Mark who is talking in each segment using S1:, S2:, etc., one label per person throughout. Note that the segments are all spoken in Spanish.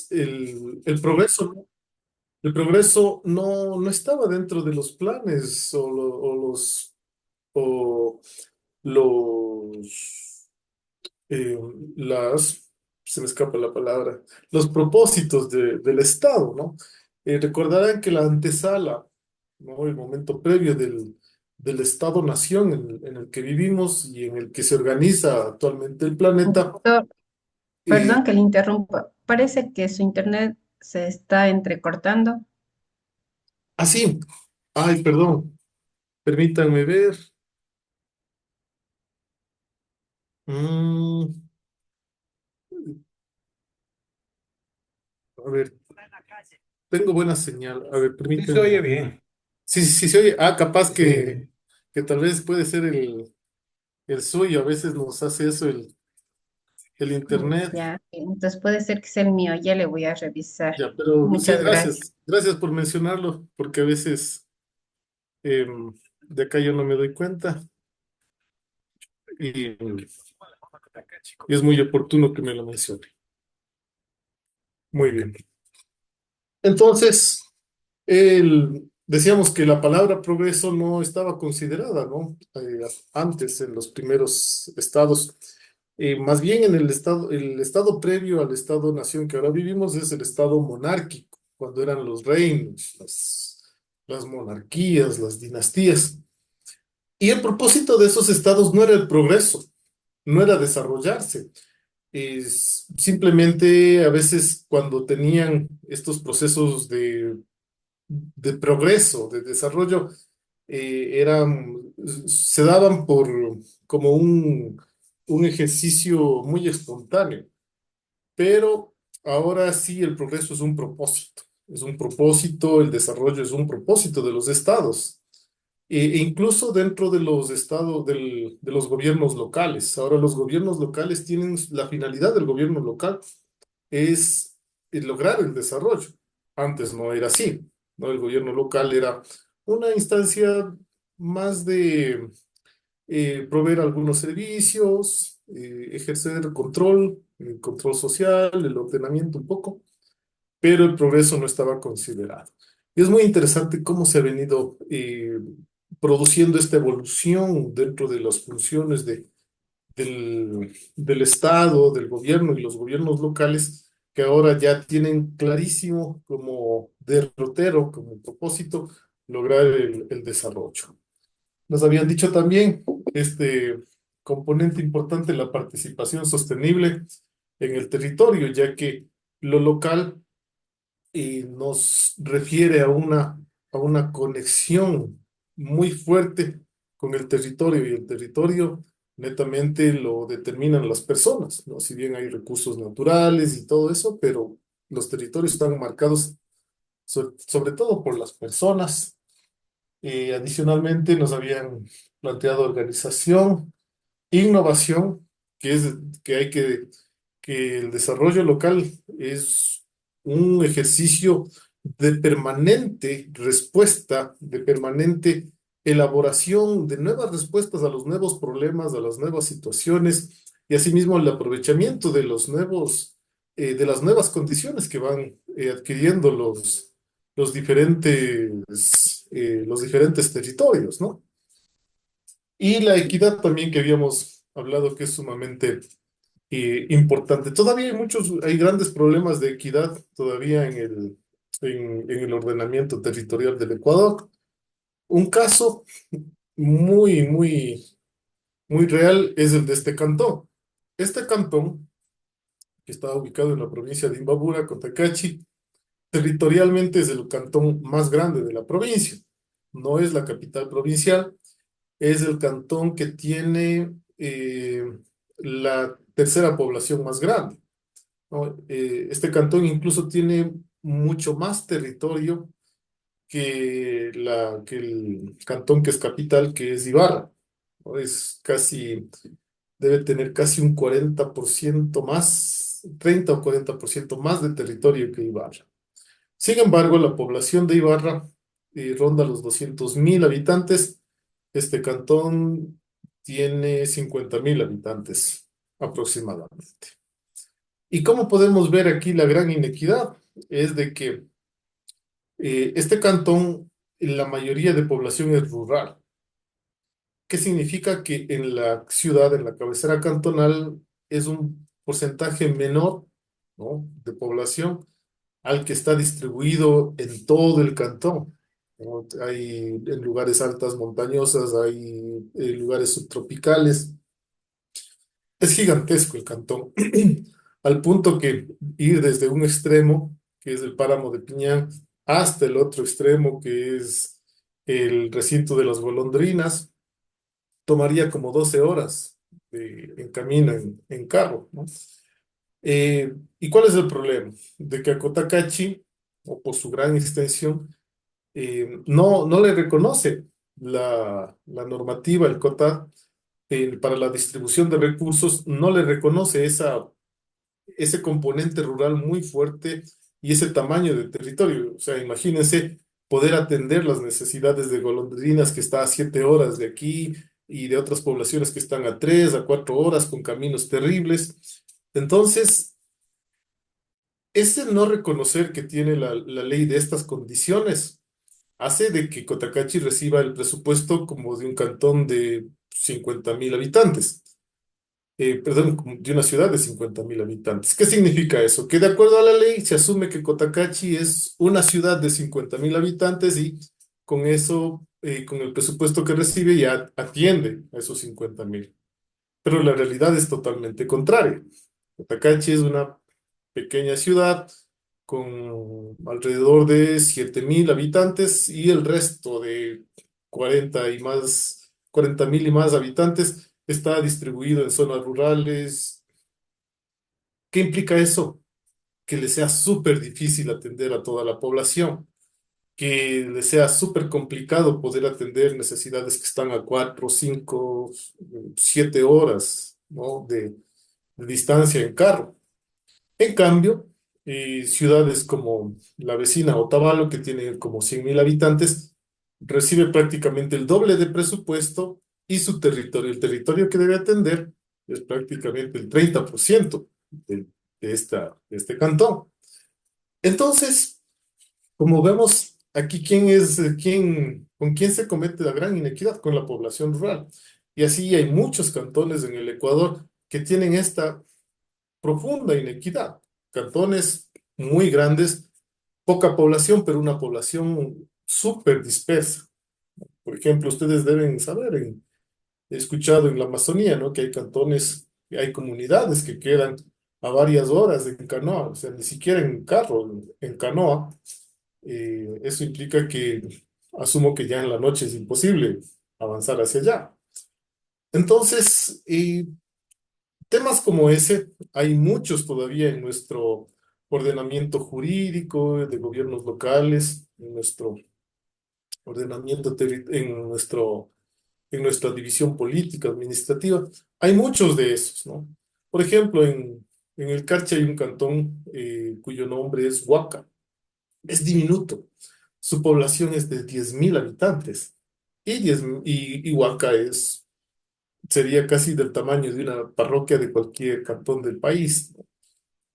S1: el progreso, ¿no? El progreso no estaba dentro de los planes o los, eh, las, se me escapa la palabra, los propósitos del Estado, ¿no? Recordarán que la antesala, ¿no? El momento previo del Estado-nación en el que vivimos y en el que se organiza actualmente el planeta.
S2: Doctor,
S1: eh,
S2: perdón que le interrumpa. Parece que su internet se está entrecortando.
S1: Así, ay, perdón, permítanme ver. Mm, a ver, tengo buena señal. A ver,
S3: Sí, se oye
S1: permítanme.
S3: bien.
S1: Sí, sí, sí, se oye. Ah, capaz
S3: Sí.
S1: que tal vez puede ser el suyo. A veces nos hace eso el internet.
S2: Ya, entonces puede ser que sea el mío. Ya le voy a revisar.
S1: Ya, pero sí,
S2: Muchas gracias.
S1: gracias. Gracias por mencionarlo, porque a veces de acá yo no me doy cuenta y, y es muy oportuno que me lo mencione. Muy bien. Entonces, decíamos que la palabra progreso no estaba considerada, ¿no? Antes, en los primeros estados. Más bien en el estado previo al estado-nación que ahora vivimos es el estado monárquico, cuando eran los reinos, las monarquías, las dinastías. Y el propósito de esos estados no era el progreso, no era desarrollarse. Simplemente a veces cuando tenían estos procesos de progreso, de desarrollo, se daban por como un ejercicio muy espontáneo, pero ahora sí el progreso es un propósito, el desarrollo es un propósito de los estados, e incluso dentro de los estados, de los gobiernos locales. Ahora los gobiernos locales tienen la finalidad del gobierno local es lograr el desarrollo. Antes no era así, ¿no? El gobierno local era una instancia más de proveer algunos servicios, ejercer control, el control social, el ordenamiento un poco, pero el progreso no estaba considerado. Y es muy interesante cómo se ha venido produciendo esta evolución dentro de las funciones del Estado, del gobierno y los gobiernos locales, que ahora ya tienen clarísimo como derrotero, como propósito, lograr el desarrollo. Nos habían dicho también este componente importante, la participación sostenible en el territorio, ya que lo local nos refiere a una conexión muy fuerte con el territorio y el territorio netamente lo determinan las personas, ¿no? Si bien hay recursos naturales y todo eso, pero los territorios están marcados sobre todo por las personas. Adicionalmente nos habían planteado organización, innovación, que es que hay que el desarrollo local es un ejercicio de permanente respuesta, de permanente elaboración de nuevas respuestas a los nuevos problemas, a las nuevas situaciones y asimismo el aprovechamiento de de las nuevas condiciones que van adquiriendo los diferentes territorios, ¿no? Y la equidad también que habíamos hablado que es sumamente importante. Todavía hay grandes problemas de equidad todavía en el ordenamiento territorial del Ecuador. Un caso muy real es el de este cantón. Este cantón, que está ubicado en la provincia de Imbabura, Cotacachi, territorialmente es el cantón más grande de la provincia. No es la capital provincial, es el cantón que tiene la tercera población más grande, ¿no? Este cantón incluso tiene mucho más territorio que el cantón que es capital, que es Ibarra, ¿no? Debe tener casi un 40% más, 30 o 40% más de territorio que Ibarra. Sin embargo, la población de Ibarra ronda los 200.000 habitantes. Este cantón tiene 50.000 habitantes aproximadamente. ¿Y cómo podemos ver aquí la gran inequidad? Es de que este cantón, la mayoría de población es rural. ¿Qué significa? Que en la ciudad, en la cabecera cantonal, es un porcentaje menor, ¿no?, de población al que está distribuido en todo el cantón, ¿no? Hay en lugares altas montañosas, hay lugares subtropicales. Es gigantesco el cantón, al punto que ir desde un extremo, que es el páramo de Piñán, hasta el otro extremo, que es el recinto de las golondrinas, tomaría como 12 horas en camino, en carro, ¿no? ¿Y cuál es el problema? De que a Cotacachi, o por su gran extensión, no le reconoce la normativa, el COTA, para la distribución de recursos, no le reconoce ese componente rural muy fuerte y ese tamaño de territorio. O sea, imagínense poder atender las necesidades de golondrinas que está a 7 horas de aquí y de otras poblaciones que están a 3 a 4 horas con caminos terribles. Entonces, ese no reconocer que tiene la ley de estas condiciones hace de que Cotacachi reciba el presupuesto como de un cantón de 50.000 habitantes, perdón, como de una ciudad de 50.000 habitantes. ¿Qué significa eso? Que de acuerdo a la ley se asume que Cotacachi es una ciudad de 50.000 habitantes y con eso, con el presupuesto que recibe, ya atiende a esos 50.000. Pero la realidad es totalmente contraria. Cotacachi es una pequeña ciudad con alrededor de 7.000 habitantes y el resto de 40.000 y más habitantes está distribuido en zonas rurales. ¿Qué implica eso? Que le sea súper difícil atender a toda la población, que le sea súper complicado poder atender necesidades que están a 4, 5, 7 horas, ¿no?, de distancia en carro. En cambio, ciudades como la vecina Otavalo, que tiene como 100.000 habitantes, recibe prácticamente el doble de presupuesto y su territorio, el territorio que debe atender, es prácticamente el 30% de este cantón. Entonces, como vemos aquí, con quién se comete la gran inequidad, con la población rural. Y así hay muchos cantones en el Ecuador que tienen esta profunda inequidad. Cantones muy grandes, poca población, pero una población súper dispersa. Por ejemplo, ustedes deben saber, he escuchado en la Amazonía, ¿no?, que hay cantones, que hay comunidades que quedan a varias horas en canoa, o sea, ni siquiera en carro, en canoa. Eso implica que asumo que ya en la noche es imposible avanzar hacia allá. Entonces, temas como ese hay muchos todavía en nuestro ordenamiento jurídico de gobiernos locales, en nuestro en nuestra división política, administrativa. Hay muchos de esos, ¿no? Por ejemplo, en el Carchi hay un cantón cuyo nombre es Huaca. Es diminuto. Su población es de 10.000 habitantes. Y Huaca sería casi del tamaño de una parroquia de cualquier cantón del país.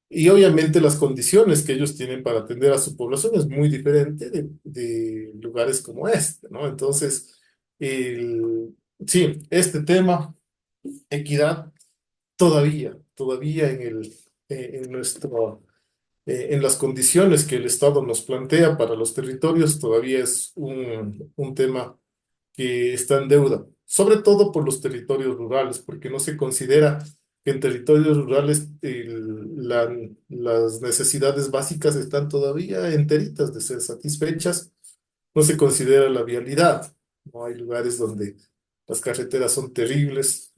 S1: Y obviamente las condiciones que ellos tienen para atender a su población es muy diferente de lugares como este, ¿no? Entonces, sí, este tema, equidad, todavía en las condiciones que el Estado nos plantea para los territorios, todavía es un tema que está en deuda, sobre todo por los territorios rurales, porque no se considera que en territorios rurales las necesidades básicas están todavía enteritas de ser satisfechas, no se considera la vialidad, no hay lugares donde las carreteras son terribles,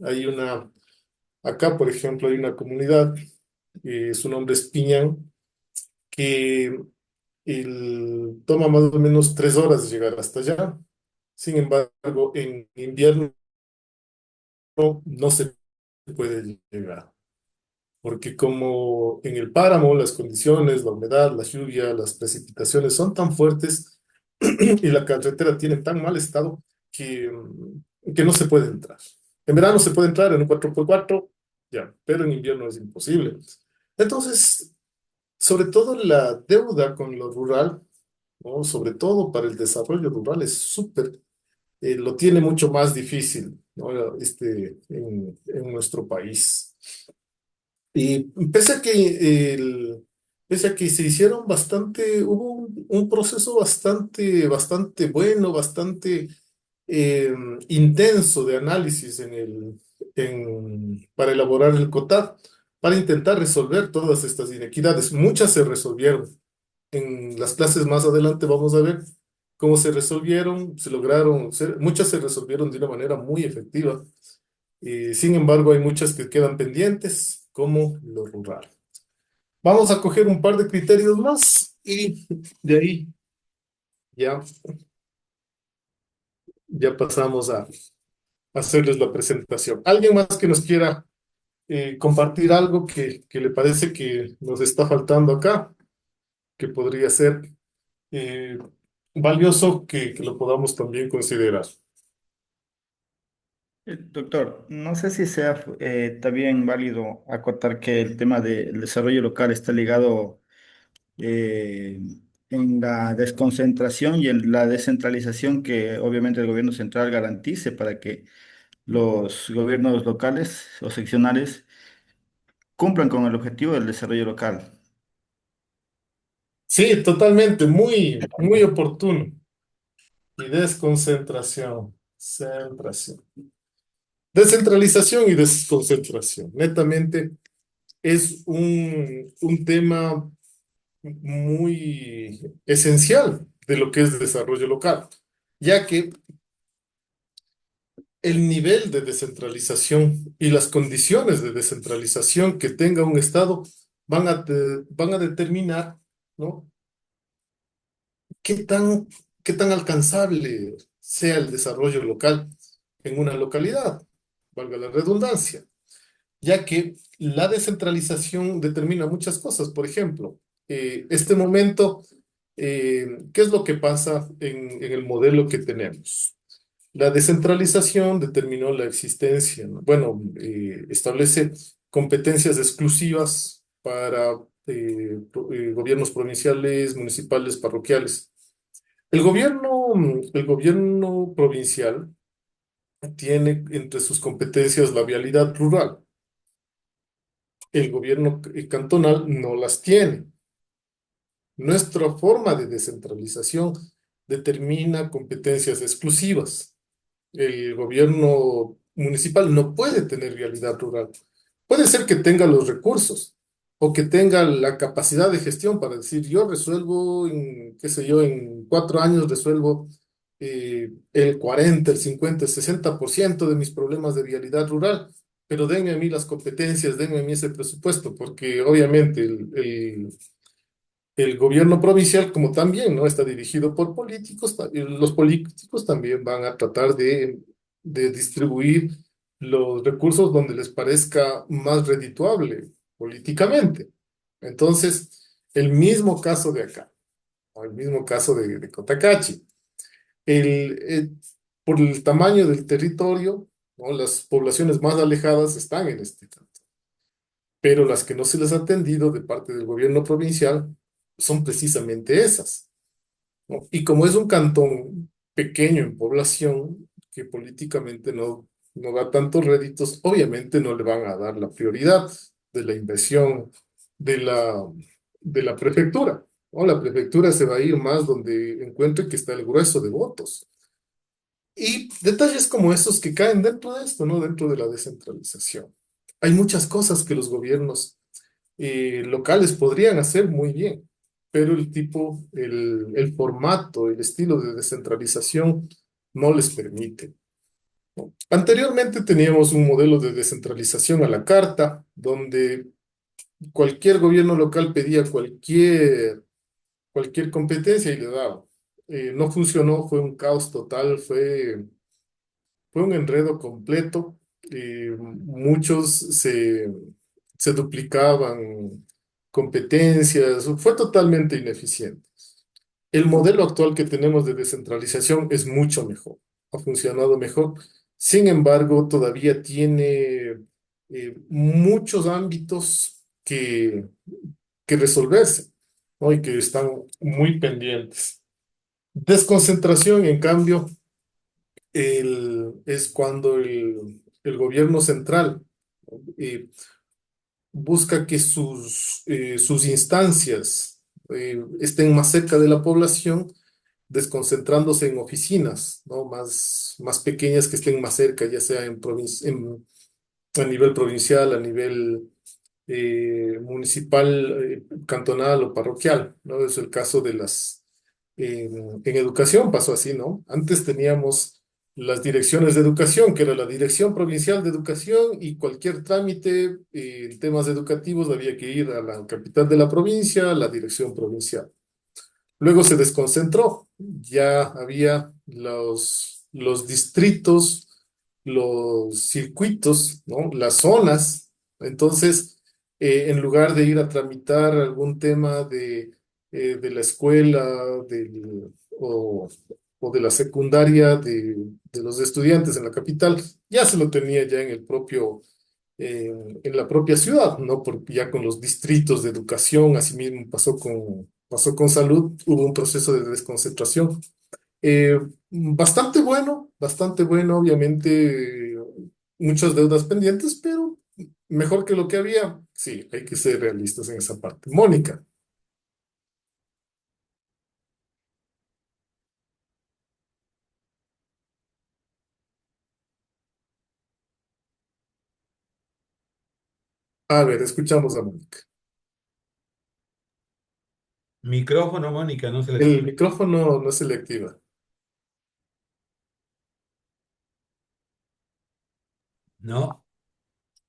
S1: acá por ejemplo hay una comunidad, su nombre es Piñán, que toma más o menos 3 horas llegar hasta allá. Sin embargo, en invierno no se puede llegar, porque como en el páramo las condiciones, la humedad, la lluvia, las precipitaciones son tan fuertes y la carretera tiene tan mal estado que no se puede entrar. En verano se puede entrar en un 4x4, ya, pero en invierno es imposible. Entonces, sobre todo la deuda con lo rural, ¿no? Sobre todo para el desarrollo rural es súper, lo tiene mucho más difícil, ¿no? En nuestro país. Y pese a que se hicieron bastante, hubo un proceso bastante bueno, bastante eh, intenso de análisis para elaborar el COTAD, para intentar resolver todas estas inequidades. Muchas se resolvieron. En las clases más adelante vamos a ver cómo se resolvieron, muchas se resolvieron de una manera muy efectiva. Sin embargo, hay muchas que quedan pendientes, como lo rural. Vamos a coger un par de criterios más y de ahí ya, ya pasamos a hacerles la presentación. ¿Alguien más que nos quiera compartir algo que le parece que nos está faltando acá, que podría ser eh, valioso que lo podamos también considerar?
S3: Doctor, no sé si sea también válido acotar que el tema del desarrollo local está ligado eh, en la desconcentración y en la descentralización que obviamente el gobierno central garantice para que los gobiernos locales o seccionales cumplan con el objetivo del desarrollo local.
S1: Sí, totalmente, muy oportuno. Y desconcentración, centración. Descentralización y desconcentración. Netamente es un tema muy esencial de lo que es desarrollo local, ya que el nivel de descentralización y las condiciones de descentralización que tenga un Estado van a determinar, ¿no? qué tan, qué tan alcanzable sea el desarrollo local en una localidad, valga la redundancia, ya que la descentralización determina muchas cosas. Por ejemplo, este momento, ¿qué es lo que pasa en el modelo que tenemos? La descentralización determinó la existencia, ¿no? Bueno, establece competencias exclusivas para gobiernos provinciales, municipales, parroquiales. El gobierno provincial tiene entre sus competencias la vialidad rural. El gobierno cantonal no las tiene. Nuestra forma de descentralización determina competencias exclusivas. El gobierno municipal no puede tener vialidad rural. Puede ser que tenga los recursos o que tenga la capacidad de gestión para decir, yo resuelvo qué sé yo, en 4 años resuelvo el 40, el 50, el 60% de mis problemas de vialidad rural, pero denme a mí las competencias, denme a mí ese presupuesto, porque obviamente el gobierno provincial, como también, ¿no? Está dirigido por políticos, los políticos también van a tratar de distribuir los recursos donde les parezca más redituable políticamente. Entonces, el mismo caso de acá, o el mismo caso de Cotacachi, el, eh, por el tamaño del territorio, ¿no? Las poblaciones más alejadas están en este campo, pero las que no se les ha atendido de parte del gobierno provincial son precisamente esas, ¿no? Y como es un cantón pequeño en población, que políticamente no da tantos réditos, obviamente no le van a dar la prioridad de la inversión de de la prefectura, ¿no? La prefectura se va a ir más donde encuentre que está el grueso de votos. Y detalles como estos que caen dentro de esto, ¿no? Dentro de la descentralización. Hay muchas cosas que los gobiernos locales podrían hacer muy bien, pero el formato, el estilo de descentralización no les permite. Anteriormente teníamos un modelo de descentralización a la carta, donde cualquier gobierno local pedía cualquier competencia y le daba. No funcionó, fue un caos total, fue un enredo completo. Muchos se duplicaban competencias, fue totalmente ineficiente. El modelo actual que tenemos de descentralización es mucho mejor, ha funcionado mejor. Sin embargo, todavía tiene muchos ámbitos que, que resolverse, ¿no? Y que están muy pendientes. Desconcentración, en cambio, es cuando el gobierno central eh, busca que sus instancias estén más cerca de la población, desconcentrándose en oficinas, ¿no? Más pequeñas que estén más cerca, ya sea a nivel provincial, a nivel municipal, cantonal o parroquial, ¿no? Es el caso de en educación pasó así, ¿no? Antes teníamos las direcciones de educación, que era la Dirección Provincial de Educación, y cualquier trámite en temas educativos había que ir a la capital de la provincia, a la dirección provincial. Luego se desconcentró, ya había los distritos, los circuitos, ¿no? Las zonas. Entonces, en lugar de ir a tramitar algún tema de la escuela o, o de la secundaria de los estudiantes en la capital, ya se lo tenía ya en el propio en la propia ciudad, ¿no? Porque ya con los distritos de educación, así mismo pasó con salud, hubo un proceso de desconcentración. Eh, bastante bueno, obviamente, muchas deudas pendientes, pero mejor que lo que había. Sí, hay que ser realistas en esa parte. Mónica, a ver, escuchamos a Mónica.
S4: Micrófono, Mónica, no se le
S1: El
S4: activa.
S1: micrófono no se le activa.
S4: No,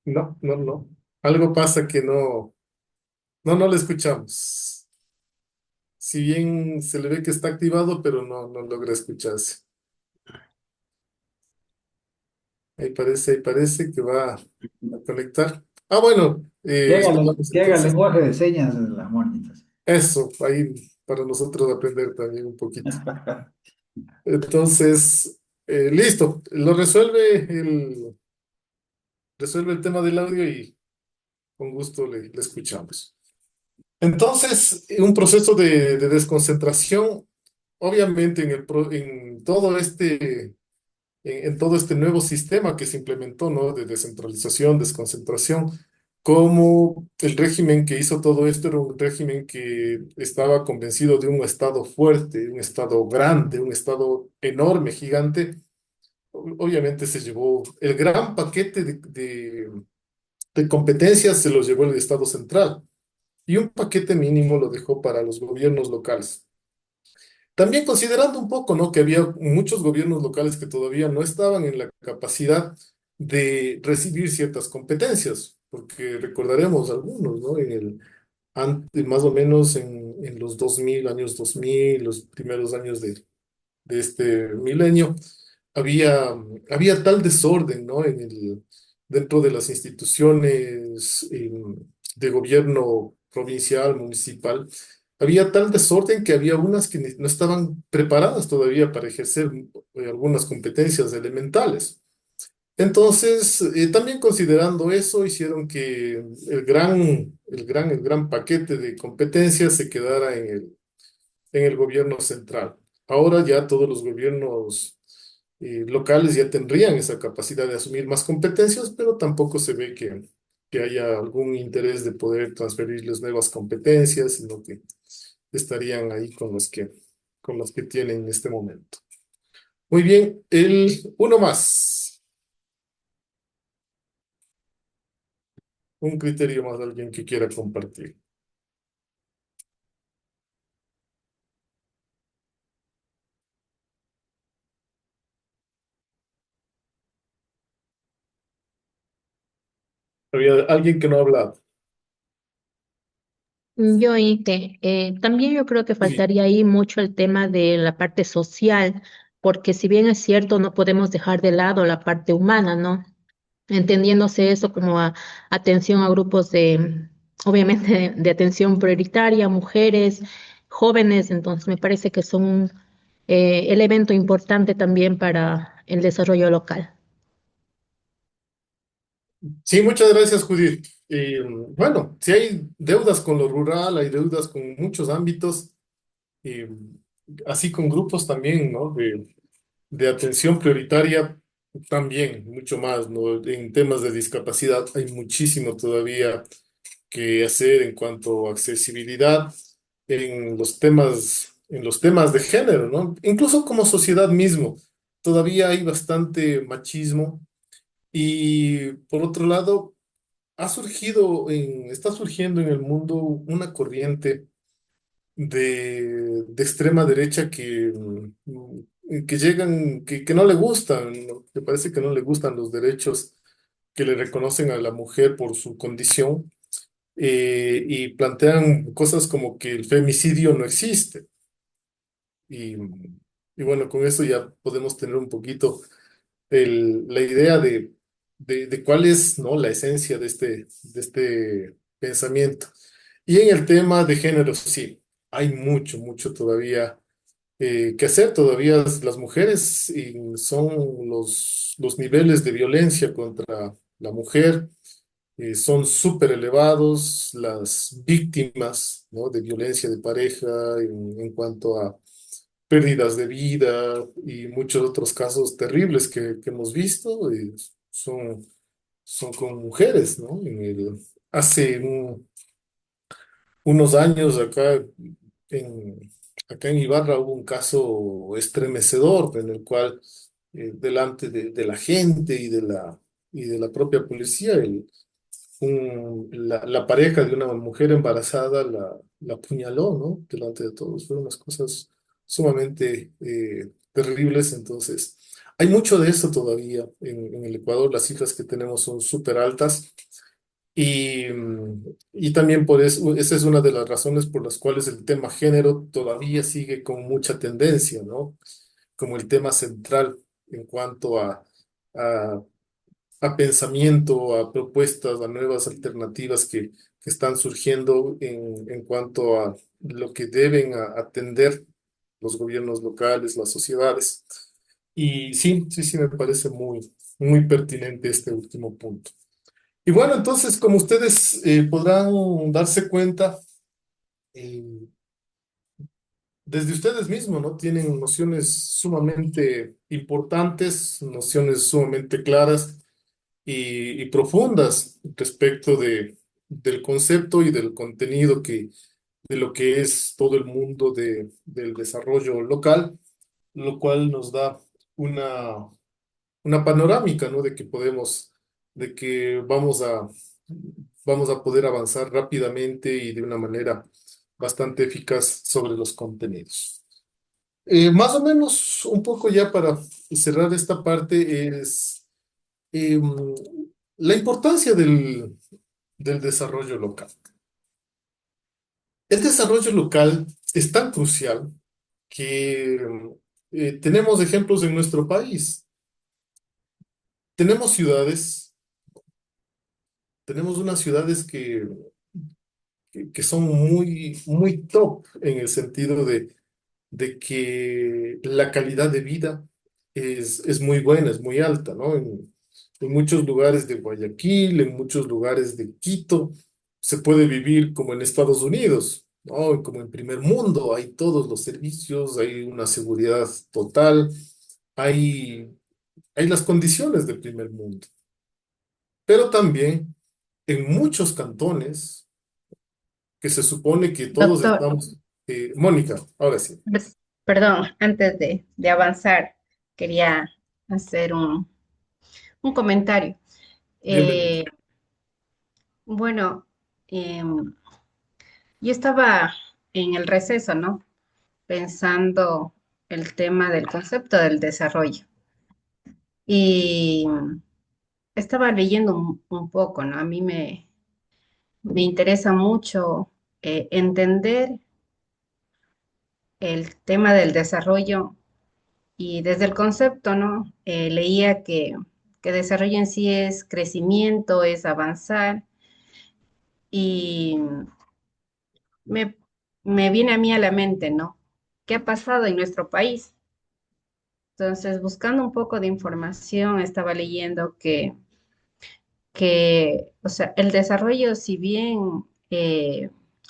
S1: No, no, no. Algo pasa que no le escuchamos. Si bien se le ve que está activado, pero no logra escucharse. Ahí parece que va a conectar. Ah, bueno, escuchamos
S5: Que haga el
S1: entonces.
S5: lenguaje de señas de la Mónica.
S1: Eso, ahí para nosotros aprender también un poquito. Entonces, listo, resuelve el tema del audio y con gusto le escuchamos. Entonces, un proceso de desconcentración, obviamente en todo en todo este nuevo sistema que se implementó, ¿no? De descentralización, desconcentración, como el régimen que hizo todo esto era un régimen que estaba convencido de un Estado fuerte, un Estado grande, un Estado enorme, gigante. Obviamente se llevó el gran paquete de competencias, se los llevó el Estado central y un paquete mínimo lo dejó para los gobiernos locales. También considerando un poco, ¿no? Que había muchos gobiernos locales que todavía no estaban en la capacidad de recibir ciertas competencias, porque recordaremos algunos, ¿no? Más o menos en los 2000 años 2000 los primeros años de este milenio, había tal desorden, ¿no? Dentro de las instituciones de gobierno provincial, municipal, había tal desorden que había unas que no estaban preparadas todavía para ejercer algunas competencias elementales. Entonces, también considerando eso, hicieron que el gran paquete de competencias se quedara en el gobierno central. Ahora ya todos los gobiernos locales ya tendrían esa capacidad de asumir más competencias, pero tampoco se ve que haya algún interés de poder transferirles nuevas competencias, sino que estarían ahí con los que tienen en este momento. Muy bien, uno más, un criterio más de alguien que quiera compartir. Había alguien que no ha hablado.
S6: Yo, Ite, también yo creo que
S1: Sí.
S6: faltaría ahí mucho el tema de la parte social, porque si bien es cierto, no podemos dejar de lado la parte humana, ¿no? Entendiéndose eso como atención a grupos obviamente, de atención prioritaria, mujeres, jóvenes, entonces me parece que son un elemento importante también para el desarrollo local.
S1: Sí, muchas gracias, Judith. Bueno, si hay deudas con lo rural, hay deudas con muchos ámbitos, eh, así con grupos también, ¿no? De atención prioritaria también, mucho más, ¿no? En temas de discapacidad hay muchísimo todavía que hacer en cuanto a accesibilidad en los temas de género, ¿no? Incluso como sociedad mismo, todavía hay bastante machismo y por otro lado, está surgiendo en el mundo una corriente de extrema derecha que no le gustan, ¿no? Que parece que no le gustan los derechos que le reconocen a la mujer por su condición, y plantean cosas como que el femicidio no existe. Y, y bueno, con eso ya podemos tener un poquito la idea de cuál es, ¿no? La esencia de este pensamiento. Y en el tema de género, sí, hay mucho, mucho todavía que hacer. Todavía las mujeres son los niveles de violencia contra la mujer son súper elevados, las víctimas, ¿no? De violencia de pareja en cuanto a pérdidas de vida y muchos otros casos terribles que hemos visto, son con mujeres, ¿no? Hace unos años en, acá en Ibarra hubo un caso estremecedor en el cual delante de la gente y de la propia policía, la pareja de una mujer embarazada la apuñaló, ¿no? Delante de todos. Fueron unas cosas sumamente terribles. Entonces, hay mucho de eso todavía en el Ecuador. Las cifras que tenemos son súper altas. Y también por eso, esa es una de las razones por las cuales el tema género todavía sigue con mucha tendencia, ¿no? Como el tema central en cuanto a a pensamiento, a propuestas, a nuevas alternativas que están surgiendo en cuanto a lo que deben atender los gobiernos locales, las sociedades. Y sí, sí, sí, me parece muy pertinente este último punto. Y bueno, entonces, como ustedes podrán darse cuenta, eh, desde ustedes mismos, ¿no? Tienen nociones sumamente importantes, nociones sumamente claras y profundas respecto del concepto y del contenido de lo que es todo el mundo del desarrollo local, lo cual nos da una, una panorámica, ¿no? De que vamos a poder avanzar rápidamente y de una manera bastante eficaz sobre los contenidos. Más o menos, un poco ya para cerrar esta parte, es em, la importancia del desarrollo local. El desarrollo local es tan crucial que tenemos ejemplos en nuestro país. Tenemos ciudades, tenemos unas ciudades que son muy top en el sentido de que la calidad de vida es muy buena, es muy alta, ¿no? En muchos lugares de Guayaquil, en muchos lugares de Quito, se puede vivir como en Estados Unidos, ¿no? Como en primer mundo, hay todos los servicios, hay una seguridad total, hay, hay las condiciones del primer mundo. Pero también en muchos cantones, que se supone que todos
S2: Doctor,
S1: estamos, Mónica, ahora sí,
S2: perdón, antes de avanzar, quería hacer un comentario.
S1: bienvenido.
S2: Eh, bueno, em, yo estaba en el receso, ¿no? Pensando el tema del concepto del desarrollo. Y estaba leyendo un poco, ¿no? A mí me interesa mucho entender el tema del desarrollo y desde el concepto, ¿no? Leía que desarrollo en sí es crecimiento, es avanzar y me, me viene a mí a la mente, ¿no? ¿Qué ha pasado en nuestro país? Entonces, buscando un poco de información, estaba leyendo que, o sea, el desarrollo, si bien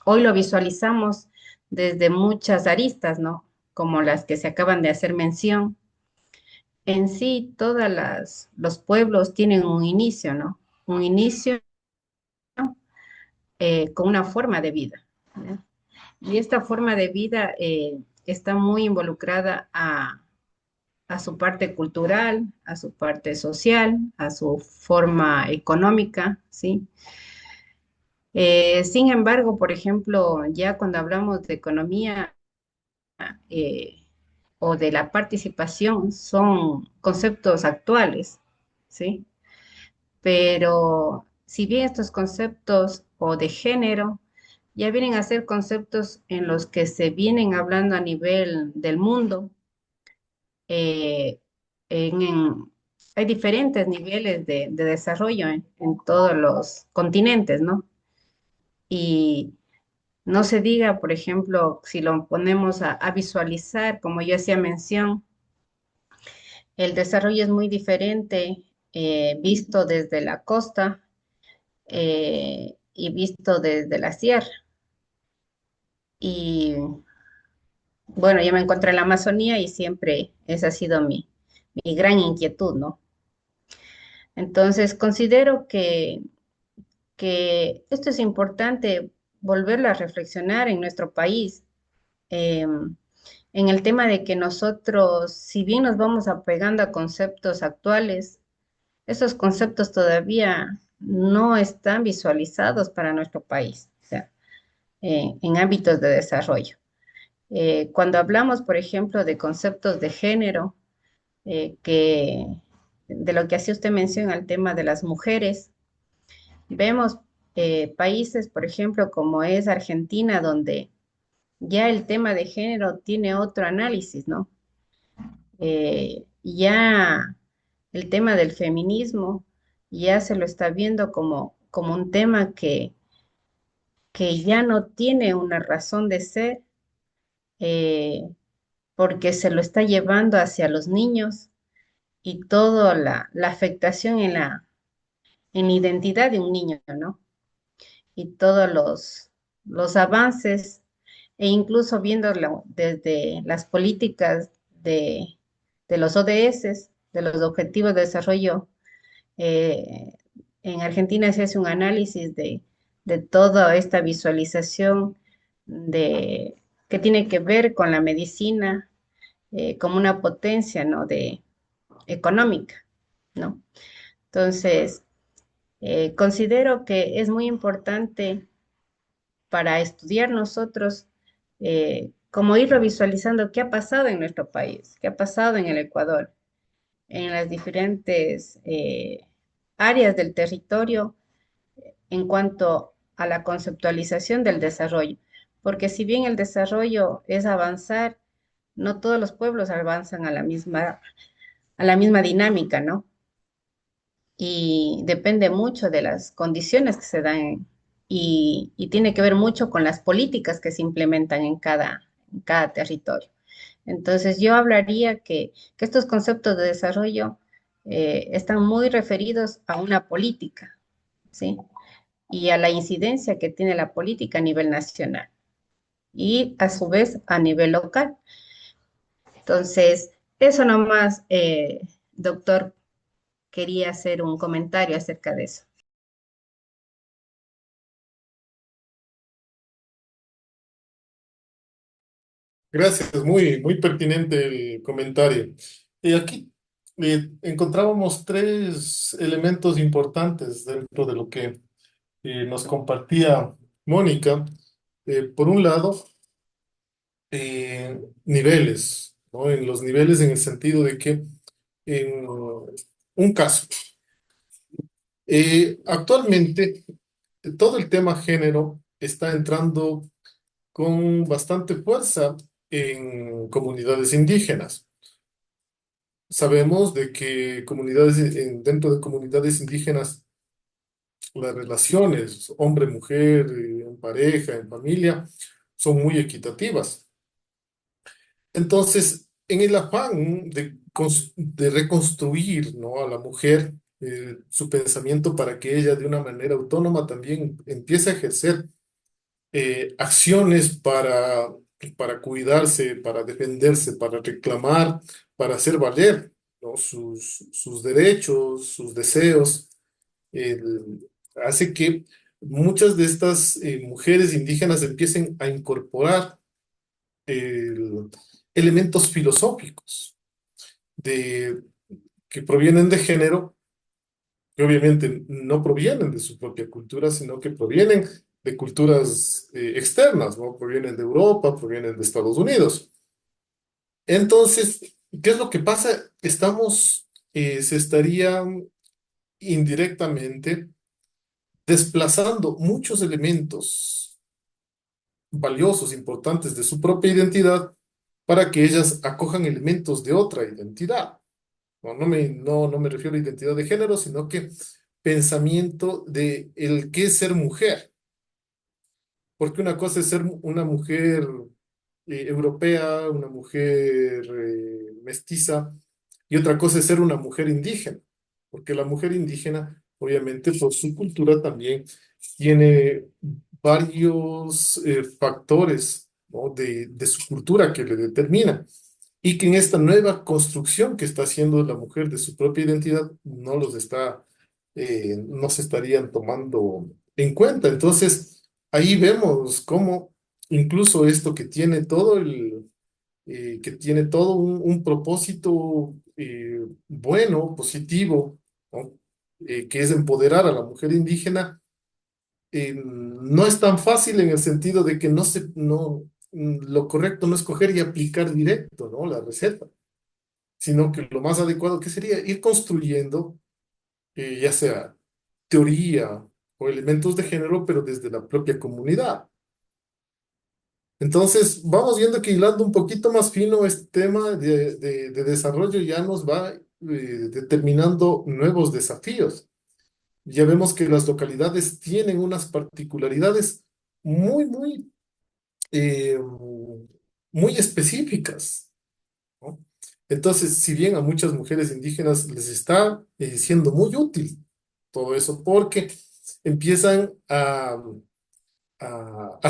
S2: hoy lo visualizamos desde muchas aristas, ¿no? Como las que se acaban de hacer mención, en sí los pueblos tienen un inicio, ¿no? Un inicio con una forma de vida, ¿ya? Y esta forma de vida está muy involucrada a su parte cultural, a su parte social, a su forma económica, ¿sí? Sin embargo, por ejemplo, ya cuando hablamos de economía eh, o de la participación, son conceptos actuales, ¿sí? Pero si bien estos conceptos o de género ya vienen a ser conceptos en los que se vienen hablando a nivel del mundo, eh, en, en- hay diferentes niveles de desarrollo en todos los continentes, ¿no? Y no se diga, por ejemplo, si lo ponemos a visualizar, como yo hacía mención, el desarrollo es muy diferente visto desde la costa y visto desde la sierra. Y bueno, yo me encuentro en la Amazonía y siempre esa ha sido mi gran inquietud, ¿no? Entonces, considero que esto es importante volverlo a reflexionar en nuestro país, en el tema de que nosotros, si bien nos vamos apegando a conceptos actuales, esos conceptos todavía no están visualizados para nuestro país, o sea, en ámbitos de desarrollo. Cuando hablamos, por ejemplo, de conceptos de género, que de lo que hacía usted mención al tema de las mujeres, vemos países, por ejemplo, como es Argentina, donde ya el tema de género tiene otro análisis, ¿no? Ya el tema del feminismo ya se lo está viendo como un tema que ya no tiene una razón de ser, eh, porque se lo está llevando hacia los niños y toda la afectación en la identidad de un niño, ¿no? Y todos los avances, e incluso viéndolo desde las políticas de los ODS, de los Objetivos de Desarrollo. eh, en Argentina se hace un análisis de toda esta visualización que tiene que ver con la medicina como una potencia, ¿no? Económica, ¿no? Entonces, considero que es muy importante para estudiar nosotros, como irlo visualizando qué ha pasado en nuestro país, qué ha pasado en el Ecuador, en las diferentes áreas del territorio en cuanto a la conceptualización del desarrollo. Porque si bien el desarrollo es avanzar, no todos los pueblos avanzan a la misma dinámica, ¿no? Y depende mucho de las condiciones que se dan y tiene que ver mucho con las políticas que se implementan en cada territorio. Entonces, yo hablaría que estos conceptos de desarrollo están muy referidos a una política, ¿sí? Y a la incidencia que tiene la política a nivel nacional y a su vez a nivel local. Entonces, eso nomás, doctor, quería hacer un comentario acerca de eso.
S1: Gracias, muy pertinente el comentario. Y aquí encontrábamos tres elementos importantes dentro de lo que nos compartía Mónica. Por un lado, niveles, ¿no? En los niveles en el sentido de que en un caso, actualmente todo el tema género está entrando con bastante fuerza en comunidades indígenas. Sabemos de que dentro de comunidades indígenas las relaciones hombre-mujer, en pareja, en familia, son muy equitativas. Entonces, en el afán de reconstruir, ¿no? a la mujer, su pensamiento para que ella de una manera autónoma también empiece a ejercer acciones para cuidarse, para defenderse, para reclamar, para hacer valer, ¿no? sus derechos, sus deseos. Hace que muchas de estas mujeres indígenas empiecen a incorporar el- elementos filosóficos de, que provienen de género, que obviamente no provienen de su propia cultura, sino que provienen de culturas externas, ¿no? Provienen de Europa, provienen de Estados Unidos. Entonces, ¿qué es lo que pasa? Se estarían indirectamente desplazando muchos elementos valiosos, importantes de su propia identidad para que ellas acojan elementos de otra identidad. No me refiero a identidad de género, sino que pensamiento de el qué es ser mujer. Porque una cosa es ser una mujer europea, una mujer mestiza, y otra cosa es ser una mujer indígena. Porque la mujer indígena, obviamente, por su cultura también tiene varios factores, ¿no? de su cultura que le determinan y que en esta nueva construcción que está haciendo la mujer de su propia identidad no se estarían tomando en cuenta. Entonces, ahí vemos cómo incluso esto que tiene todo un propósito bueno, positivo, ¿no? Que es empoderar a la mujer indígena, no es tan fácil en el sentido de que lo correcto no es coger y aplicar directo, ¿no? La receta, sino que lo más adecuado que sería ir construyendo, ya sea teoría o elementos de género, pero desde la propia comunidad. Entonces, vamos viendo que hilando un poquito más fino este tema de desarrollo ya nos va determinando nuevos desafíos. Ya vemos que las localidades tienen unas particularidades muy, eh, muy específicas, ¿no? Entonces, si bien a muchas mujeres indígenas les está siendo muy útil todo eso, porque empiezan a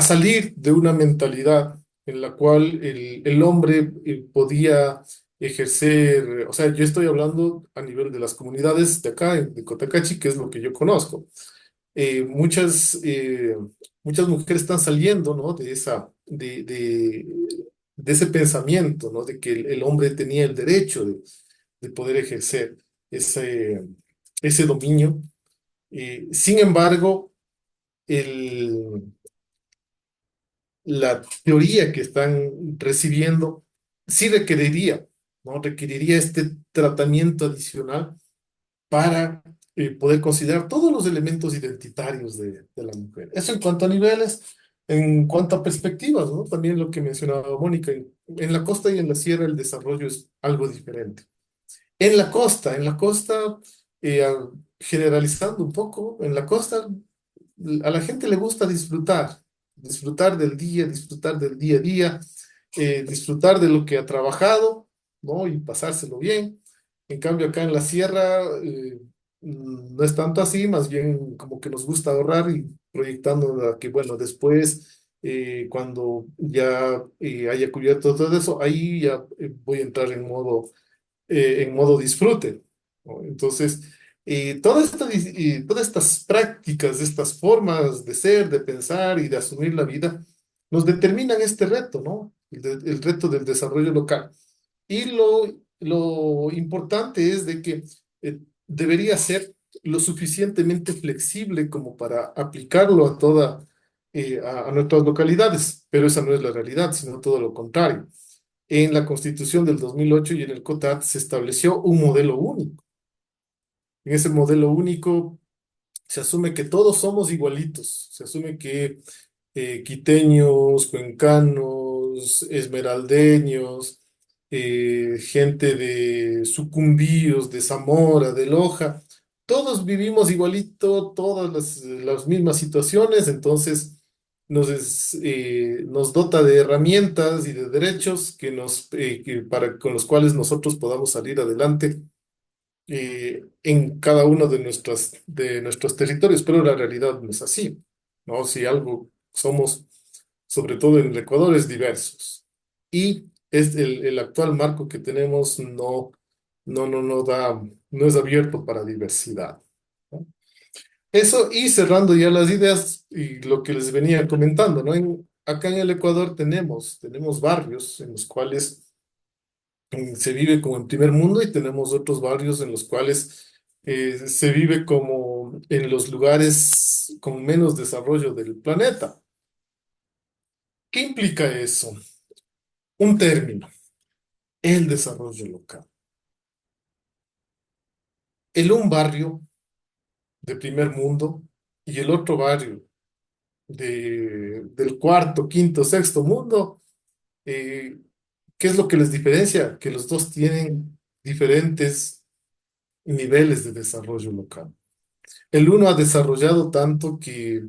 S1: salir de una mentalidad en la cual el hombre podía ejercer, o sea, yo estoy hablando a nivel de las comunidades de acá, de Cotacachi, que es lo que yo conozco. Muchas mujeres están saliendo, ¿no? De ese pensamiento, ¿no? De que el hombre tenía el derecho de poder ejercer ese, ese dominio. Sin embargo, el, la teoría que están recibiendo sí requeriría, ¿no? Requeriría este tratamiento adicional para poder considerar todos los elementos identitarios de la mujer. Eso en cuanto a niveles, en cuanto a perspectivas, ¿no? También lo que mencionaba Mónica, en la costa y en la sierra el desarrollo es algo diferente. En la costa, generalizando un poco, en la costa a la gente le gusta disfrutar del día a día, disfrutar de lo que ha trabajado, ¿no? Y pasárselo bien. En cambio, acá en la sierra no es tanto así, más bien como que nos gusta ahorrar y proyectando a que, bueno, después, cuando ya haya cubierto todo eso, ahí ya voy a entrar en modo disfrute, ¿no? Entonces, todas estas prácticas, estas formas de ser, de pensar y de asumir la vida, nos determinan este reto, ¿no? El reto del desarrollo local. Y lo importante es de que debería ser lo suficientemente flexible como para aplicarlo a nuestras localidades, pero esa no es la realidad, sino todo lo contrario. En la Constitución del 2008 y en el COTAD se estableció un modelo único. En ese modelo único se asume que todos somos igualitos, se asume que quiteños, cuencanos, esmeraldeños, gente de Sucumbíos, de Zamora, de Loja, todos vivimos igualito, todas las mismas situaciones, entonces nos dota de herramientas y de derechos con los cuales nosotros podamos salir adelante en cada uno de nuestros territorios, pero la realidad no es así, ¿no? Si algo somos, sobre todo en el Ecuador, es diversos. Y es el actual marco que tenemos no da, no es abierto para diversidad, ¿no? Eso, y cerrando ya las ideas y lo que les venía comentando, ¿no? Acá en el Ecuador tenemos barrios en los cuales se vive como en primer mundo y tenemos otros barrios en los cuales se vive como en los lugares con menos desarrollo del planeta. ¿Qué implica eso? Un término, el desarrollo local. Un barrio de primer mundo y el otro barrio del cuarto, quinto, sexto mundo, eh, ¿qué es lo que les diferencia? Que los dos tienen diferentes niveles de desarrollo local. El uno ha desarrollado tanto que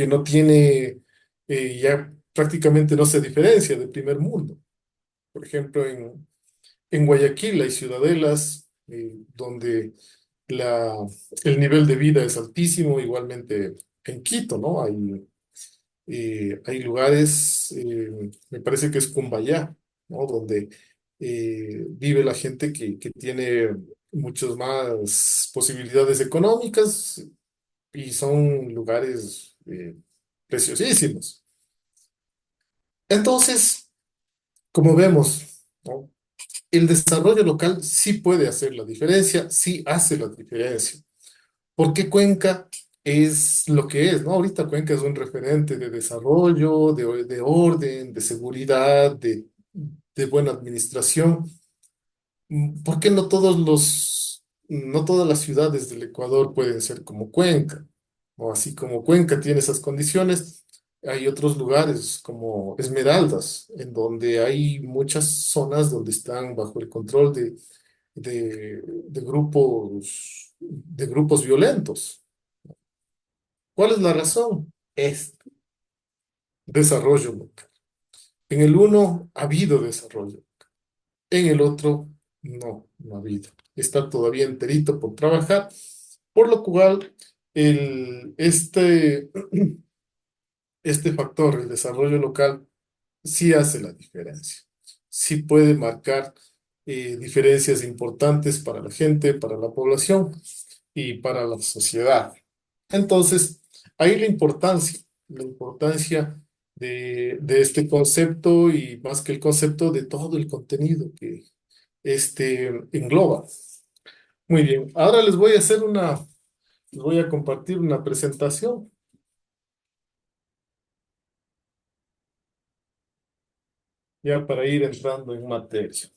S1: no tiene, ya prácticamente no se diferencia del primer mundo. Por ejemplo, en Guayaquil hay ciudadelas donde la, el nivel de vida es altísimo, igualmente en Quito, ¿no? Hay lugares, me parece que es Cumbayá, ¿no? Donde vive la gente que tiene muchas más posibilidades económicas y son lugares preciosísimos. Entonces, como vemos, ¿no? El desarrollo local sí puede hacer la diferencia, sí hace la diferencia. Porque Cuenca es lo que es, ¿no? Ahorita Cuenca es un referente de desarrollo, de orden, de seguridad, de buena administración. ¿Por qué no todas las ciudades del Ecuador pueden ser como Cuenca? O así como Cuenca tiene esas condiciones, hay otros lugares como Esmeraldas, en donde hay muchas zonas donde están bajo el control de grupos violentos. ¿Cuál es la razón? Es desarrollo local. En el uno ha habido desarrollo, en el otro no ha habido. Está todavía enterito por trabajar, por lo cual este factor, el desarrollo local, sí hace la diferencia. Sí puede marcar diferencias importantes para la gente, para la población y para la sociedad. Entonces, ahí la importancia de este concepto y más que el concepto de todo el contenido que este engloba. Muy bien, ahora les voy a compartir una presentación ya para ir entrando en materia.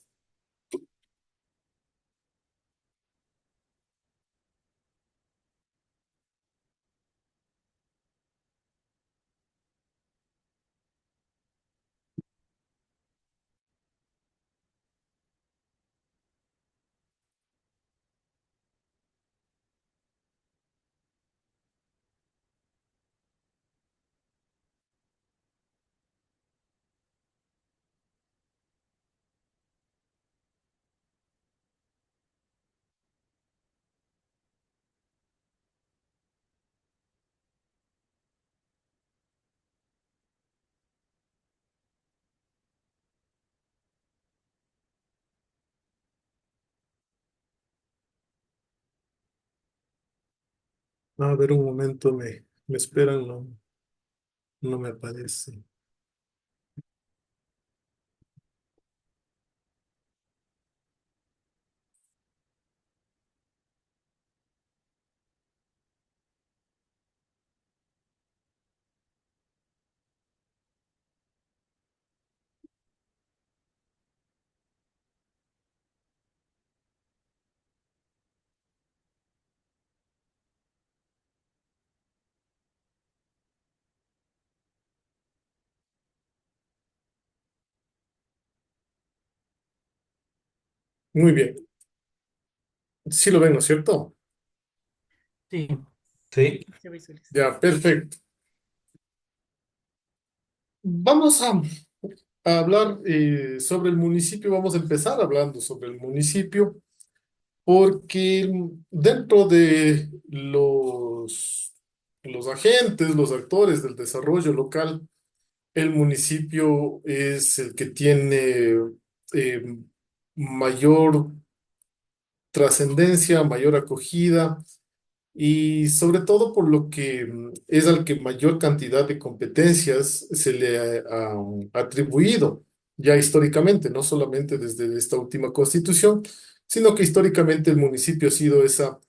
S1: A ver, un momento, me esperan, no me aparece. Muy bien, sí lo ven, ¿no es cierto?
S3: Sí,
S4: Sí.
S3: se visualiza.
S1: Ya, perfecto. Vamos a hablar sobre el municipio, vamos a empezar hablando sobre el municipio, porque dentro de los agentes, los actores del desarrollo local, el municipio es el que tiene eh, mayor trascendencia, mayor acogida y sobre todo por lo que es al que mayor cantidad de competencias se le ha atribuido ya históricamente, no solamente desde esta última constitución, sino que históricamente el municipio ha sido esa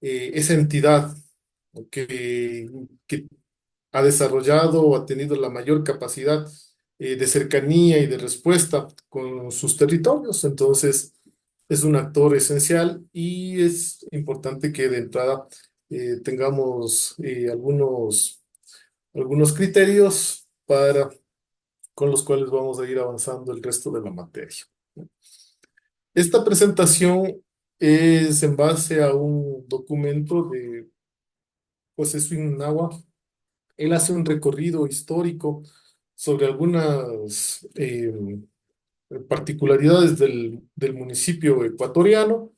S1: entidad que ha desarrollado o ha tenido la mayor capacidad de cercanía y de respuesta con sus territorios. Entonces, es un actor esencial y es importante que de entrada tengamos algunos criterios con los cuales vamos a ir avanzando el resto de la materia. Esta presentación es en base a un documento de José Swin Nahua. Él hace un recorrido histórico sobre algunas particularidades del municipio ecuatoriano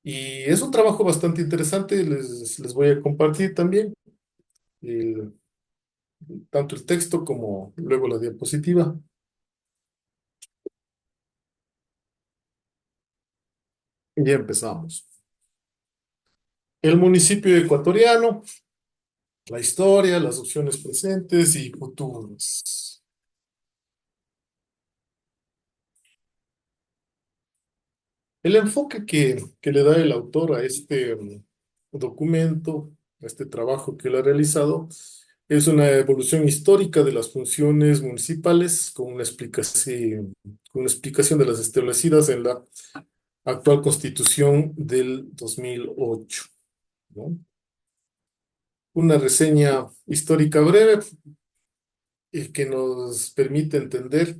S1: y es un trabajo bastante interesante. Les voy a compartir también el- tanto el texto como luego la diapositiva. Y ya empezamos. El municipio ecuatoriano, la historia, las opciones presentes y futuras. El enfoque que le da el autor a este documento, a este trabajo que él ha realizado, es una evolución histórica de las funciones municipales con una explicación de las establecidas en la actual Constitución del 2008, ¿no? Una reseña histórica breve que nos permite entender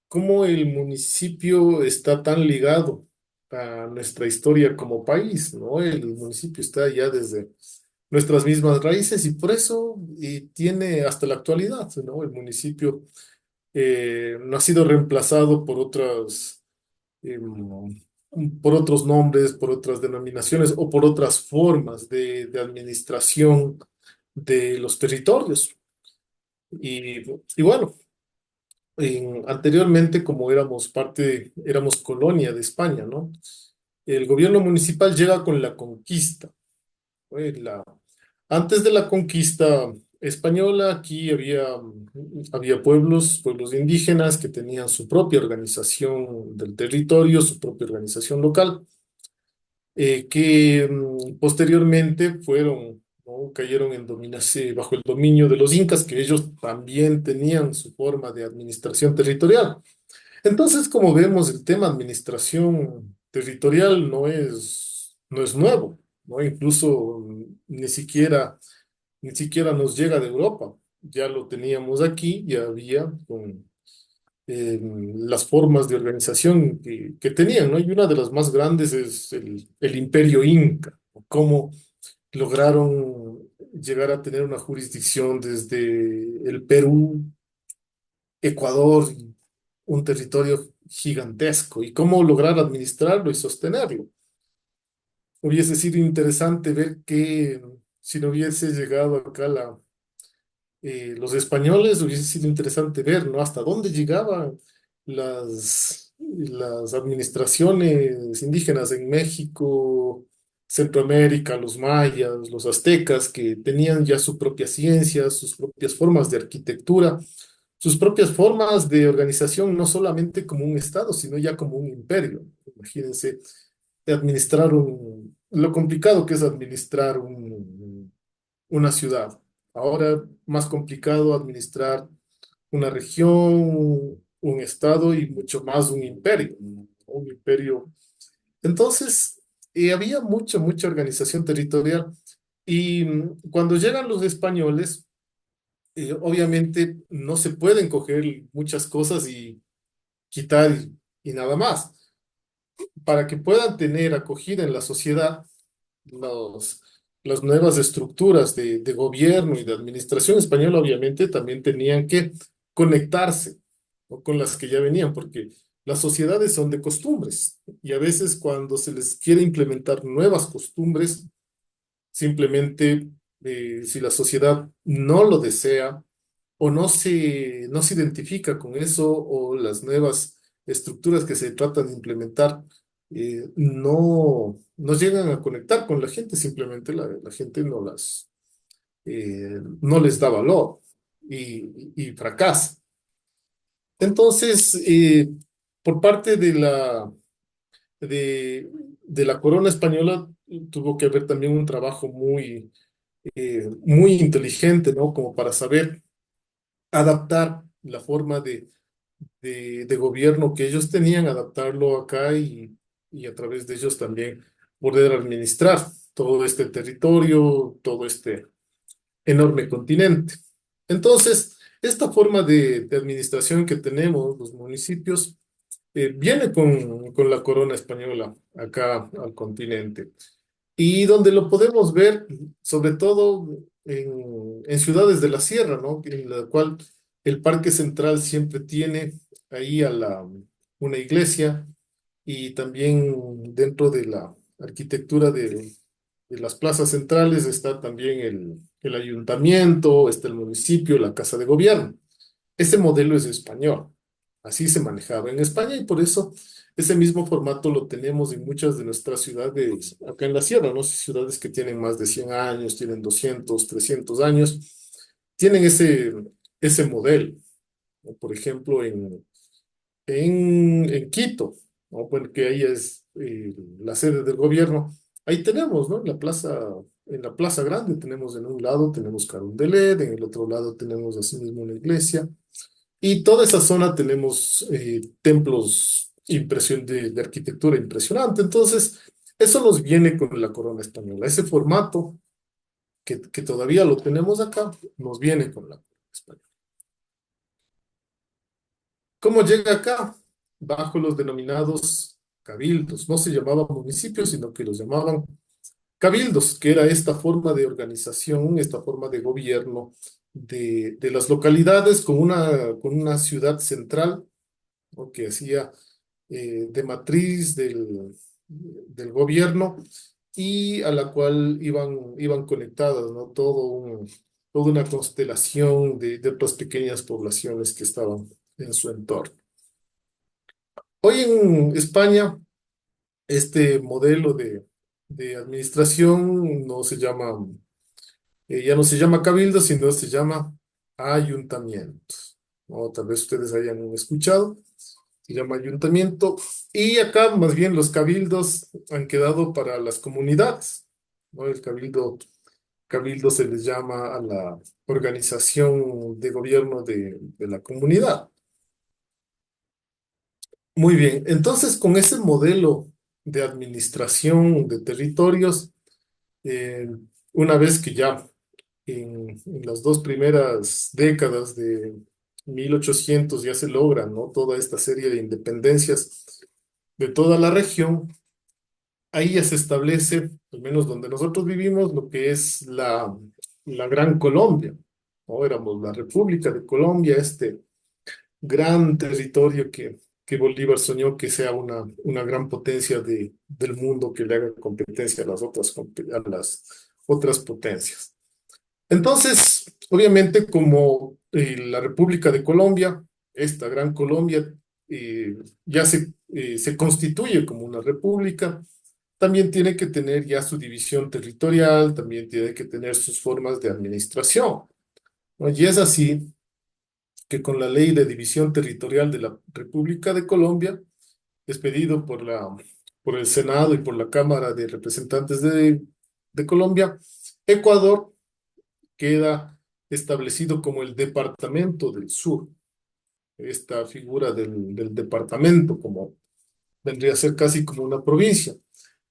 S1: cómo el municipio está tan ligado a nuestra historia como país, ¿no? El municipio está ya desde nuestras mismas raíces y por eso tiene hasta la actualidad, ¿no? El municipio no ha sido reemplazado por otros nombres, por otras denominaciones o por otras formas de administración de los territorios. Y bueno, anteriormente, como éramos colonia de España, ¿no? El gobierno municipal llega con la conquista. ¿No? Antes de la conquista española, aquí había pueblos indígenas que tenían su propia organización del territorio, su propia organización local, que posteriormente ¿no? Cayeron en dominación, bajo el dominio de los incas, que ellos también tenían su forma de administración territorial. Entonces, como vemos, el tema administración territorial no es nuevo, ¿no? Incluso ni siquiera nos llega de Europa. Ya lo teníamos aquí, ya había con las formas de organización que tenían, ¿no? Y una de las más grandes es el Imperio Inca, cómo lograron llegar a tener una jurisdicción desde el Perú, Ecuador, un territorio gigantesco, y cómo lograr administrarlo y sostenerlo. Hubiese sido interesante ver que si no hubiese llegado acá los españoles, hubiese sido interesante ver, ¿no? Hasta dónde llegaban las administraciones indígenas en México, Centroamérica, los mayas, los aztecas, que tenían ya su propia ciencia, sus propias formas de arquitectura, sus propias formas de organización, no solamente como un estado, sino ya como un imperio. Imagínense lo complicado que es administrar una ciudad. Ahora más complicado administrar una región, un estado y mucho más un imperio, ¿no? Un imperio. Entonces, había mucha organización territorial. Y cuando llegan los españoles, obviamente no se pueden coger muchas cosas y quitar y nada más. Para que puedan tener acogida en la sociedad, los, las nuevas estructuras de gobierno y de administración española obviamente también tenían que conectarse, ¿no? Con las que ya venían, porque las sociedades son de costumbres y a veces cuando se les quiere implementar nuevas costumbres, simplemente si la sociedad no lo desea o no se identifica con eso o las nuevas estructuras que se tratan de implementar no llegan a conectar con la gente, simplemente la gente no les da valor y fracasa. Entonces, por parte de, de la corona española tuvo que haber también un trabajo muy inteligente, ¿no? Como para saber adaptar la forma de gobierno que ellos tenían, adaptarlo acá y a través de ellos también poder administrar todo este territorio, todo este enorme continente. Entonces, esta forma de administración que tenemos, los municipios, viene con la corona española acá al continente. Y donde lo podemos ver, sobre todo en ciudades de la sierra, ¿no? En la cual el Parque Central siempre tiene ahí una iglesia y también dentro de la arquitectura de las plazas centrales está también el ayuntamiento, está el municipio, la casa de gobierno. Ese modelo es español. Así se manejaba en España y por eso ese mismo formato lo tenemos en muchas de nuestras ciudades acá en la sierra, ¿no? Ciudades que tienen más de 100 años, tienen 200, 300 años, tienen ese modelo, ¿no? Por ejemplo, en Quito, ¿no? Bueno, que ahí es la sede del gobierno. Ahí tenemos, ¿no? En la plaza grande tenemos en un lado, tenemos Carondelet, en el otro lado tenemos asimismo una iglesia. Y toda esa zona tenemos templos de arquitectura impresionante. Entonces, eso nos viene con la corona española. Ese formato que todavía lo tenemos acá, nos viene con la corona española. ¿Cómo llega acá? Bajo los denominados cabildos. No se llamaban municipios, sino que los llamaban cabildos, que era esta forma de organización, esta forma de gobierno de las localidades con una ciudad central, ¿no? Que hacía de matriz del gobierno y a la cual iban conectadas, ¿no? Toda una constelación de otras pequeñas poblaciones que estaban en su entorno. Hoy en España, este modelo de administración ya no se llama cabildo, sino se llama ayuntamiento, ¿no? Tal vez ustedes hayan escuchado, se llama ayuntamiento. Y acá más bien los cabildos han quedado para las comunidades, ¿no? Cabildo se les llama a la organización de gobierno de la comunidad. Muy bien, entonces con ese modelo de administración de territorios, eh, una vez que ya en las dos primeras décadas de 1800 ya se logra, ¿no? Toda esta serie de independencias de toda la región, ahí ya se establece, al menos donde nosotros vivimos, lo que es la Gran Colombia, ¿no? Éramos la República de Colombia, este gran territorio que Bolívar soñó que sea una gran potencia del mundo que le haga competencia a a las otras potencias. Entonces, obviamente, como la República de Colombia, esta gran Colombia, ya se constituye como una república, también tiene que tener ya su división territorial, también tiene que tener sus formas de administración, ¿no? Y es así que con la ley de división territorial de la República de Colombia, expedido por el Senado y por la Cámara de Representantes de Colombia, Ecuador queda establecido como el Departamento del Sur. Esta figura del departamento, como vendría a ser casi como una provincia.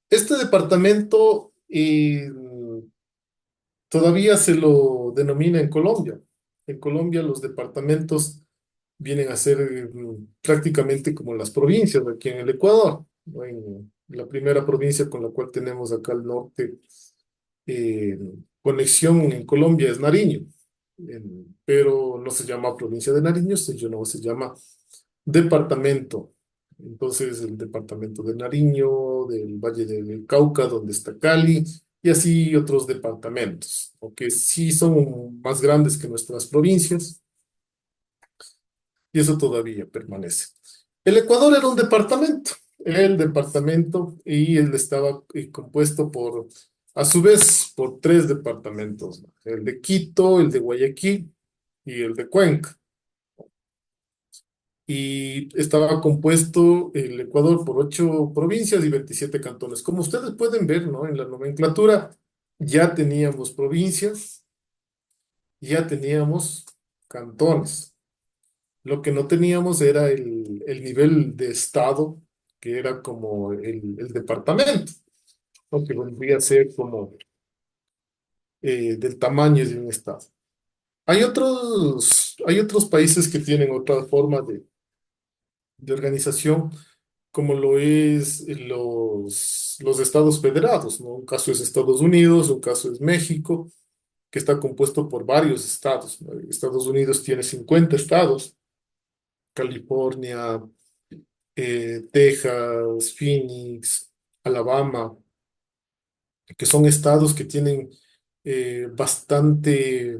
S1: Este departamento todavía se lo denomina en Colombia. En Colombia los departamentos vienen a ser prácticamente como las provincias aquí en el Ecuador, ¿no? En la primera provincia con la cual tenemos acá al norte eh, conexión en Colombia es Nariño, pero no se llama provincia de Nariño, se llama departamento Entonces, el departamento de Nariño, del Valle del Cauca, donde está Cali, y así otros departamentos, ¿no? Que sí son más grandes que nuestras provincias, y eso todavía permanece. El Ecuador era un departamento, el departamento, y él estaba compuesto por, a su vez, por tres departamentos, ¿no? El de Quito, el de Guayaquil y el de Cuenca. Y estaba compuesto el Ecuador por 8 provincias y 27 cantones. Como ustedes pueden ver, ¿no? En la nomenclatura ya teníamos provincias, ya teníamos cantones. Lo que no teníamos era el nivel de estado, que era como el departamento, ¿no? Que vendría a ser como del tamaño de un estado. Hay otros países que tienen otra forma de organización, como lo es los estados federados, ¿no? Un caso es Estados Unidos, un caso es México, que está compuesto por varios estados, ¿no? Estados Unidos tiene 50 estados, California, Texas, Phoenix, Alabama, que son estados que tienen bastante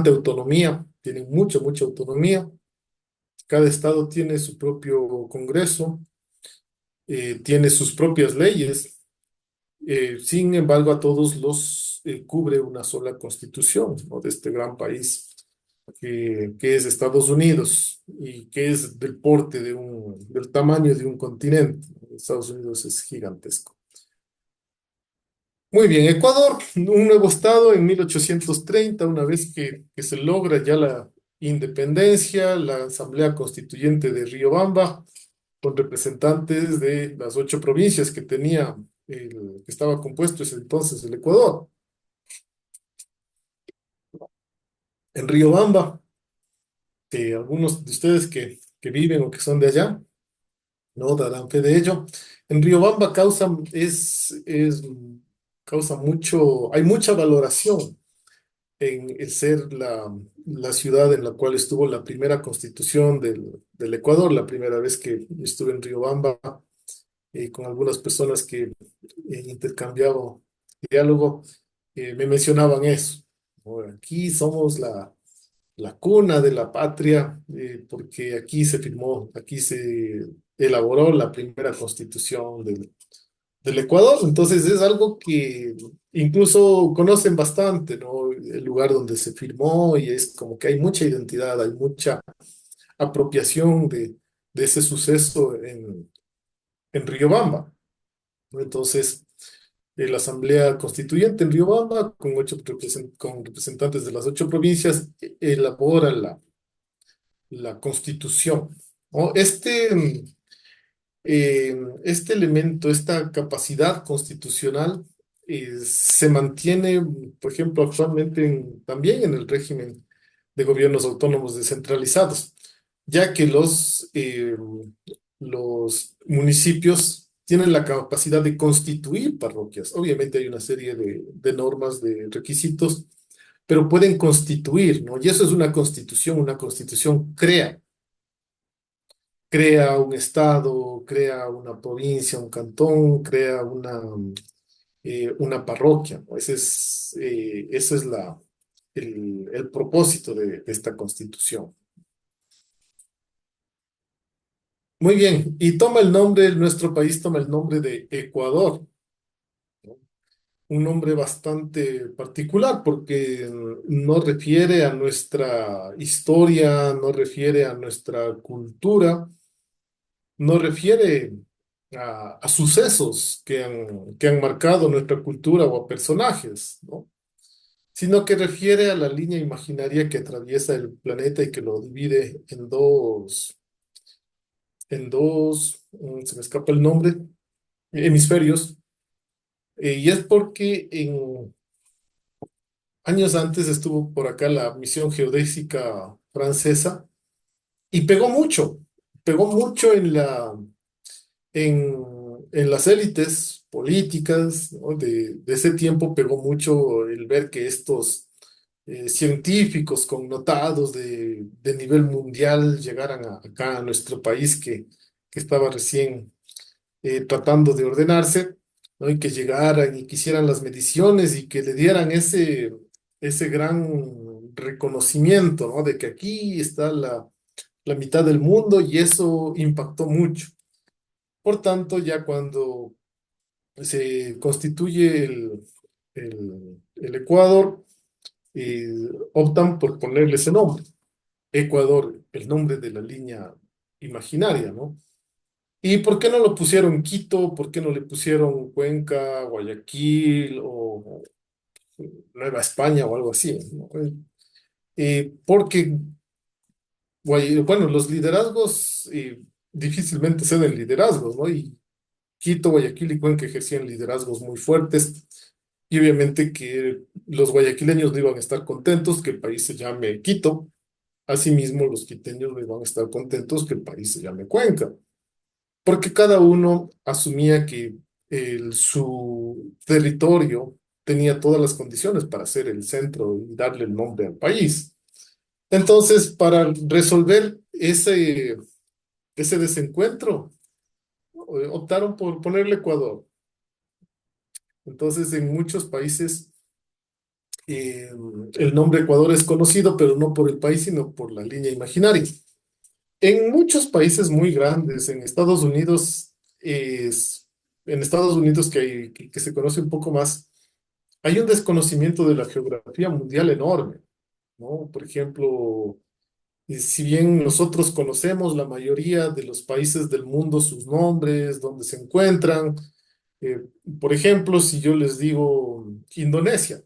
S1: autonomía, tienen mucha autonomía. Cada estado tiene su propio Congreso, tiene sus propias leyes. Sin embargo, a todos los cubre una sola constitución, ¿no? De este gran país que es Estados Unidos y que es del porte del tamaño de un continente. Estados Unidos es gigantesco. Muy bien, Ecuador, un nuevo estado en 1830, una vez que se logra ya la independencia, la Asamblea Constituyente de Riobamba, con representantes de las 8 provincias que tenía, que estaba compuesto ese entonces el Ecuador. En Riobamba, algunos de ustedes que viven o que son de allá, no darán fe de ello. En Riobamba causa hay mucha valoración en el ser la ciudad en la cual estuvo la primera constitución del Ecuador, la primera vez que estuve en Riobamba, con algunas personas que intercambiaba diálogo, me mencionaban eso, ¿no? Aquí somos la cuna de la patria, porque aquí se firmó, aquí se elaboró la primera constitución del Ecuador. Entonces es algo que incluso conocen bastante, ¿no? El lugar donde se firmó, y es como que hay mucha identidad, hay mucha apropiación de ese suceso en Riobamba, ¿no? Entonces, la Asamblea Constituyente en Riobamba, con representantes de las 8 provincias, elabora la Constitución, ¿no? Este elemento, esta capacidad constitucional, se mantiene, por ejemplo, actualmente también en el régimen de gobiernos autónomos descentralizados, ya que los municipios tienen la capacidad de constituir parroquias. Obviamente hay una serie de normas, de requisitos, pero pueden constituir, ¿no? Y eso es una constitución. Una constitución crea un estado, crea una provincia, un cantón, crea una parroquia, ¿no? Ese es el propósito de esta constitución. Muy bien, y nuestro país toma el nombre de Ecuador, ¿no? Un nombre bastante particular porque no refiere a nuestra historia, no refiere a nuestra cultura, no refiere a sucesos que han marcado nuestra cultura o a personajes, ¿no? Sino que refiere a la línea imaginaria que atraviesa el planeta y que lo divide se me escapa el nombre, hemisferios. Y es porque años antes estuvo por acá la misión geodésica francesa y pegó mucho en las élites políticas, ¿no? De ese tiempo. Pegó mucho el ver que estos científicos connotados de nivel mundial llegaran acá a nuestro país que estaba recién tratando de ordenarse, ¿no? Y que llegaran y que hicieran las mediciones y que le dieran ese gran reconocimiento, ¿no? De que aquí está la mitad del mundo y eso impactó mucho. Por tanto, ya cuando se constituye el Ecuador, eh, optan por ponerle ese nombre, Ecuador, el nombre de la línea imaginaria, ¿no? ¿Y por qué no lo pusieron Quito? ¿Por qué no le pusieron Cuenca, Guayaquil o Nueva España o algo así, ¿no? Porque, bueno, los liderazgos difícilmente ceden liderazgos, ¿no? Y Quito, Guayaquil y Cuenca ejercían liderazgos muy fuertes. Y obviamente que los guayaquileños no iban a estar contentos que el país se llame Quito. Asimismo, los quiteños no iban a estar contentos que el país se llame Cuenca, porque cada uno asumía que su territorio tenía todas las condiciones para ser el centro y darle el nombre al país. Entonces, para resolver ese desencuentro, optaron por ponerle Ecuador. Entonces, en muchos países, eh, el nombre Ecuador es conocido, pero no por el país, sino por la línea imaginaria. En muchos países muy grandes, es, en Estados Unidos que se conoce un poco más, hay un desconocimiento de la geografía mundial enorme, ¿no? Por ejemplo, si bien nosotros conocemos la mayoría de los países del mundo, sus nombres, dónde se encuentran, eh, por ejemplo, si yo les digo Indonesia,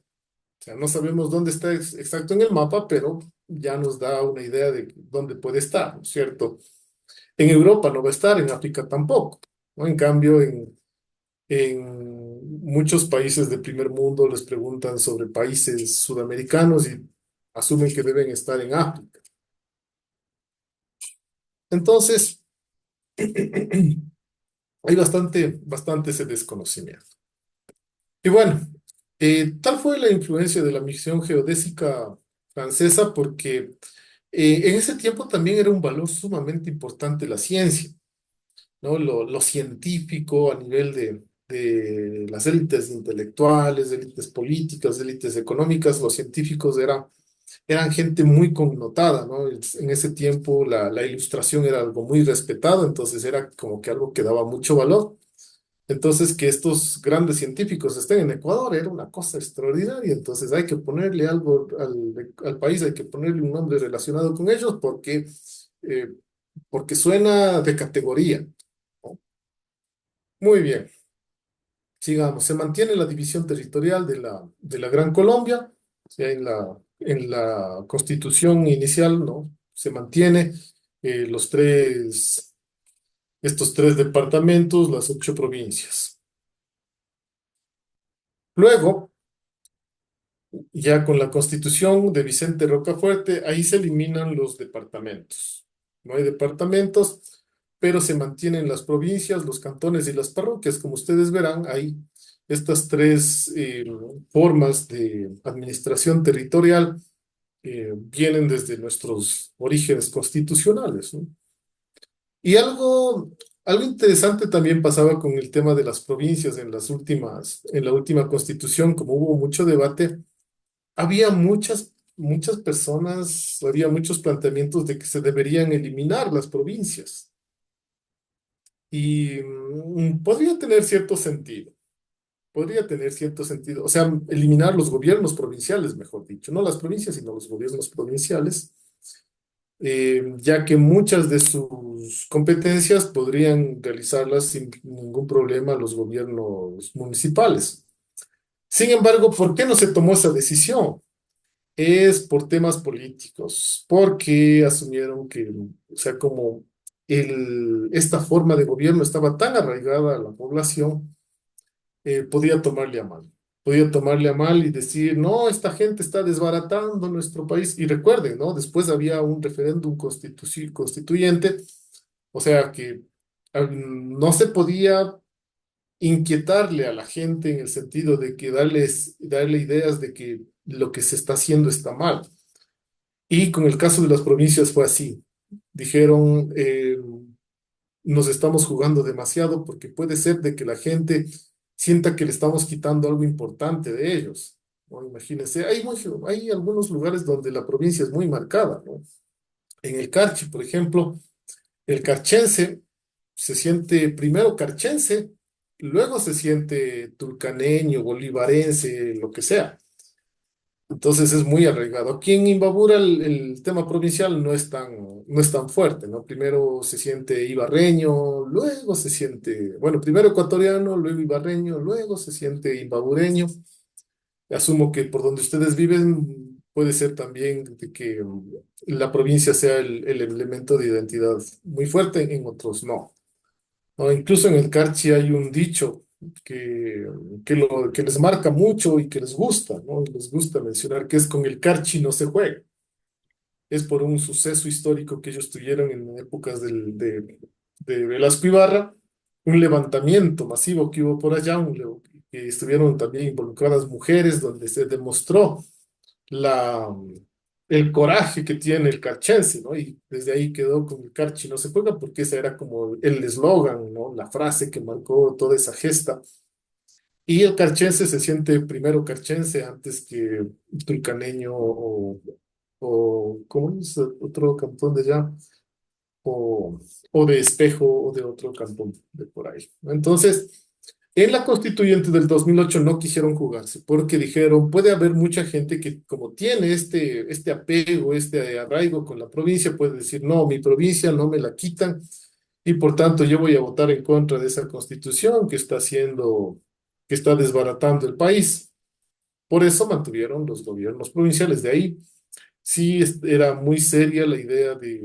S1: o sea, no sabemos dónde está exacto en el mapa, pero ya nos da una idea de dónde puede estar, ¿no es cierto? En Europa no va a estar, en África tampoco, ¿no? En cambio, en muchos países de primer mundo les preguntan sobre países sudamericanos y asumen que deben estar en África. Entonces, hay bastante ese desconocimiento. Y bueno, tal fue la influencia de la misión geodésica francesa porque en ese tiempo también era un valor sumamente importante la ciencia, ¿no? Lo científico a nivel de las élites intelectuales, élites políticas, élites económicas, los científicos eran gente muy connotada, ¿no? En ese tiempo la ilustración era algo muy respetado, entonces era como que algo que daba mucho valor. Entonces, que estos grandes científicos estén en Ecuador era una cosa extraordinaria. Entonces, hay que ponerle algo al país, hay que ponerle un nombre relacionado con ellos eh, porque suena de categoría, ¿no? Muy bien, sigamos. Se mantiene la división territorial de la Gran Colombia, o sea, en la constitución inicial, ¿no? Se mantiene estos tres departamentos, las 8 provincias. Luego, ya con la constitución de Vicente Rocafuerte, ahí se eliminan los departamentos. No hay departamentos, pero se mantienen las provincias, los cantones y las parroquias. Como ustedes verán, hay estas tres formas de administración territorial vienen desde nuestros orígenes constitucionales, ¿no? Y algo interesante también pasaba con el tema de las provincias en la última constitución, como hubo mucho debate. Había muchas personas, había muchos planteamientos de que se deberían eliminar las provincias. Y podría tener cierto sentido, o sea, eliminar los gobiernos provinciales, mejor dicho, no las provincias, sino los gobiernos provinciales, ya que muchas de sus competencias podrían realizarlas sin ningún problema los gobiernos municipales. Sin embargo, ¿por qué no se tomó esa decisión? Es por temas políticos, porque asumieron que, o sea, como esta forma de gobierno estaba tan arraigada a la población, podía tomarle a mal. Podía tomarle a mal y decir, no, esta gente está desbaratando nuestro país. Y recuerden, ¿no? Después había un referéndum constituyente, o sea que no se podía inquietarle a la gente en el sentido de que darle ideas de que lo que se está haciendo está mal. Y con el caso de las provincias fue así. Dijeron, nos estamos jugando demasiado porque puede ser de que la gente sienta que le estamos quitando algo importante de ellos, ¿no? Imagínense, hay algunos lugares donde la provincia es muy marcada, ¿no? En el Carchi, por ejemplo, el carchense se siente primero carchense, luego se siente tulcaneño, bolivarense, lo que sea. Entonces es muy arraigado. Aquí en Imbabura el tema provincial no es tan fuerte, ¿no? Primero se siente ibarreño, luego se siente, bueno, primero ecuatoriano, luego ibarreño, luego se siente imbabureño. Asumo que por donde ustedes viven puede ser también de que la provincia sea el elemento de identidad muy fuerte, en otros no. ¿No? Incluso en el Carchi hay un dicho que les marca mucho y que les gusta, ¿no? Les gusta mencionar que es con el Carchi no se juega. Es por un suceso histórico que ellos tuvieron en épocas de Velasco Ibarra, un levantamiento masivo que hubo por allá, que estuvieron también involucradas mujeres, donde se demostró la, el coraje que tiene el carchense, ¿no? Y desde ahí quedó con el Carchi no se juega, porque ese era como el eslogan, ¿no? La frase que marcó toda esa gesta. Y el carchense se siente primero carchense antes que tulcaneño o ¿cómo es otro cantón de allá? O de Espejo o de otro cantón de por ahí, ¿no? Entonces, en la constituyente del 2008 no quisieron jugarse porque dijeron, puede haber mucha gente que como tiene este apego, este arraigo con la provincia, puede decir, no, mi provincia no me la quitan y por tanto yo voy a votar en contra de esa constitución que está desbaratando el país. Por eso mantuvieron los gobiernos provinciales. De ahí sí era muy seria la idea de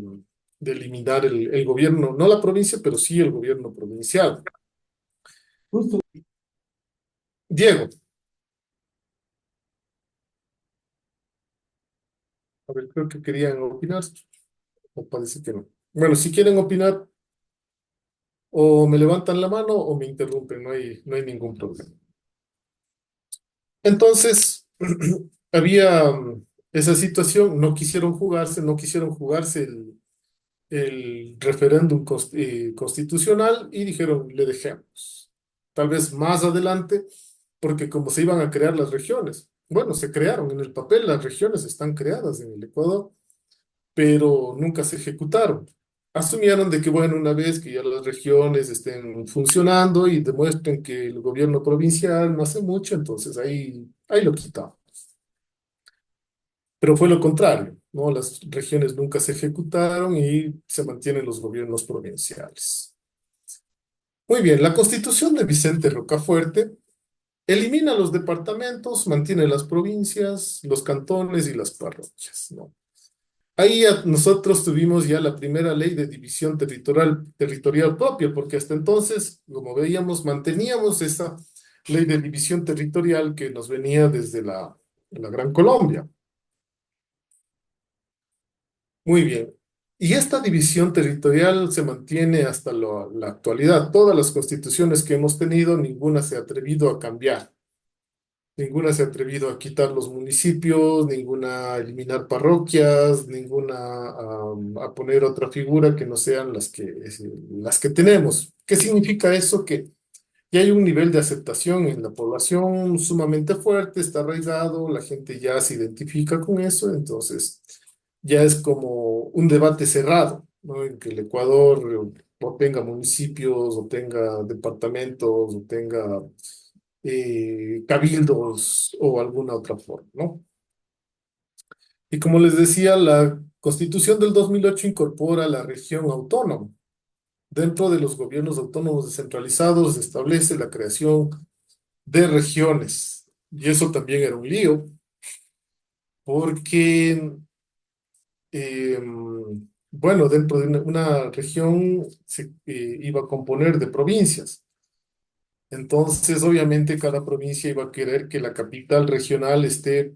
S1: eliminar el gobierno, no la provincia, pero sí el gobierno provincial.
S5: Justo,
S1: Diego, a ver, creo que querían opinar, o parece que no. Bueno, si quieren opinar, o me levantan la mano o me interrumpen, no hay ningún problema. Entonces, había esa situación, no quisieron jugarse el referéndum constitucional y dijeron, le dejemos. Tal vez más adelante, porque como se iban a crear las regiones, bueno, se crearon en el papel, las regiones están creadas en el Ecuador, pero nunca se ejecutaron. Asumieron de que, bueno, una vez que ya las regiones estén funcionando y demuestren que el gobierno provincial no hace mucho, entonces ahí lo quitamos. Pero fue lo contrario, ¿no? Las regiones nunca se ejecutaron y se mantienen los gobiernos provinciales. Muy bien, la constitución de Vicente Rocafuerte elimina los departamentos, mantiene las provincias, los cantones y las parroquias, ¿no? Ahí nosotros tuvimos ya la primera ley de división territorial propia, porque hasta entonces, como veíamos, manteníamos esa ley de división territorial que nos venía desde la Gran Colombia. Muy bien. Y esta división territorial se mantiene hasta la actualidad. Todas las constituciones que hemos tenido, ninguna se ha atrevido a cambiar. Ninguna se ha atrevido a quitar los municipios, ninguna a eliminar parroquias, ninguna a poner otra figura que no sean las que tenemos. ¿Qué significa eso? Que ya hay un nivel de aceptación en la población sumamente fuerte, está arraigado, la gente ya se identifica con eso, entonces ya es como un debate cerrado, ¿no? En que el Ecuador o tenga municipios, o tenga departamentos, o tenga cabildos o alguna otra forma, ¿no? Y como les decía, la Constitución del 2008 incorpora la región autónoma. Dentro de los gobiernos autónomos descentralizados se establece la creación de regiones. Y eso también era un lío, porque, bueno, dentro de una región se iba a componer de provincias. Entonces, obviamente, cada provincia iba a querer que la capital regional esté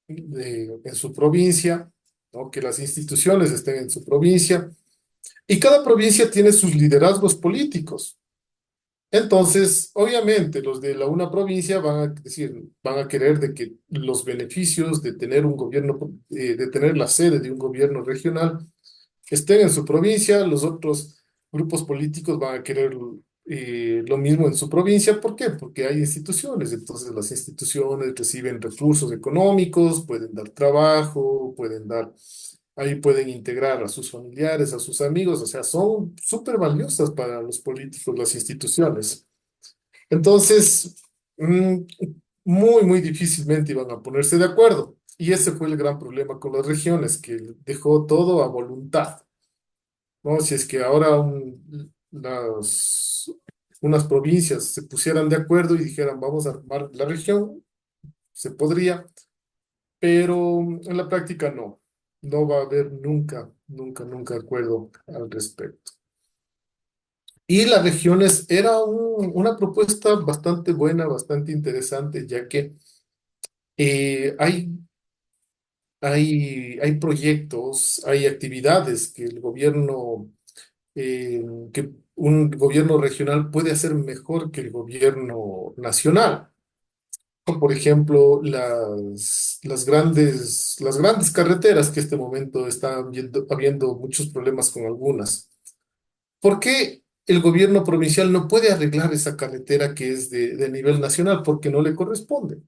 S1: en su provincia, ¿no? Que las instituciones estén en su provincia. Y cada provincia tiene sus liderazgos políticos. Entonces, obviamente, los de la una provincia van a decir, van a querer de que los beneficios de tener un gobierno, de tener la sede de un gobierno regional estén en su provincia. Los otros grupos políticos van a querer lo mismo en su provincia. ¿Por qué? Porque hay instituciones. Entonces, las instituciones reciben recursos económicos, pueden dar trabajo, ahí pueden integrar a sus familiares, a sus amigos. O sea, son súper valiosas para los políticos las instituciones. Entonces, mm, muy difícilmente iban a ponerse de acuerdo. Y ese fue el gran problema con las regiones, que dejó todo a voluntad, ¿no? Si es que ahora unas provincias se pusieran de acuerdo y dijeran, vamos a armar la región, se podría, pero en la práctica no. No va a haber nunca acuerdo al respecto. Y las regiones era una propuesta bastante buena, bastante interesante, ya que eh, hay, hay proyectos, hay actividades que el gobierno, eh, que un gobierno regional puede hacer mejor que el gobierno nacional. Como por ejemplo, las grandes carreteras que en este momento están habiendo muchos problemas con algunas. ¿Por qué el gobierno provincial no puede arreglar esa carretera que es de nivel nacional? Porque no le corresponde.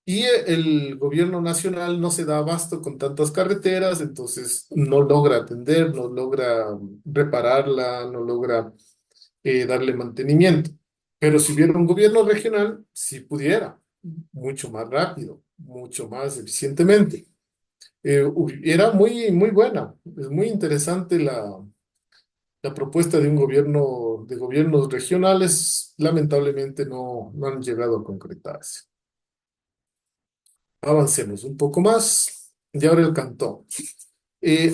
S1: Y el gobierno nacional no se da abasto con tantas carreteras, entonces no logra atender, no logra repararla, no logra darle mantenimiento. Pero si hubiera un gobierno regional, sí pudiera, mucho más rápido, mucho más eficientemente. Era muy buena, es muy interesante la propuesta de un gobierno, de gobiernos regionales. Lamentablemente no han llegado a concretarse. Avancemos un poco más. Y ahora el cantón.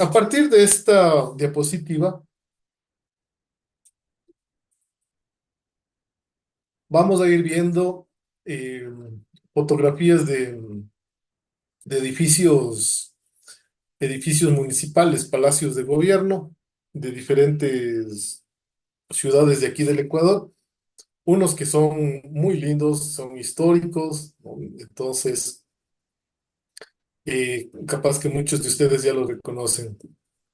S1: A partir de esta diapositiva, vamos a ir viendo eh, fotografías de edificios municipales, palacios de gobierno de diferentes ciudades de aquí del Ecuador. Unos que son muy lindos, son históricos, ¿no? Entonces, capaz que muchos de ustedes ya lo reconocen.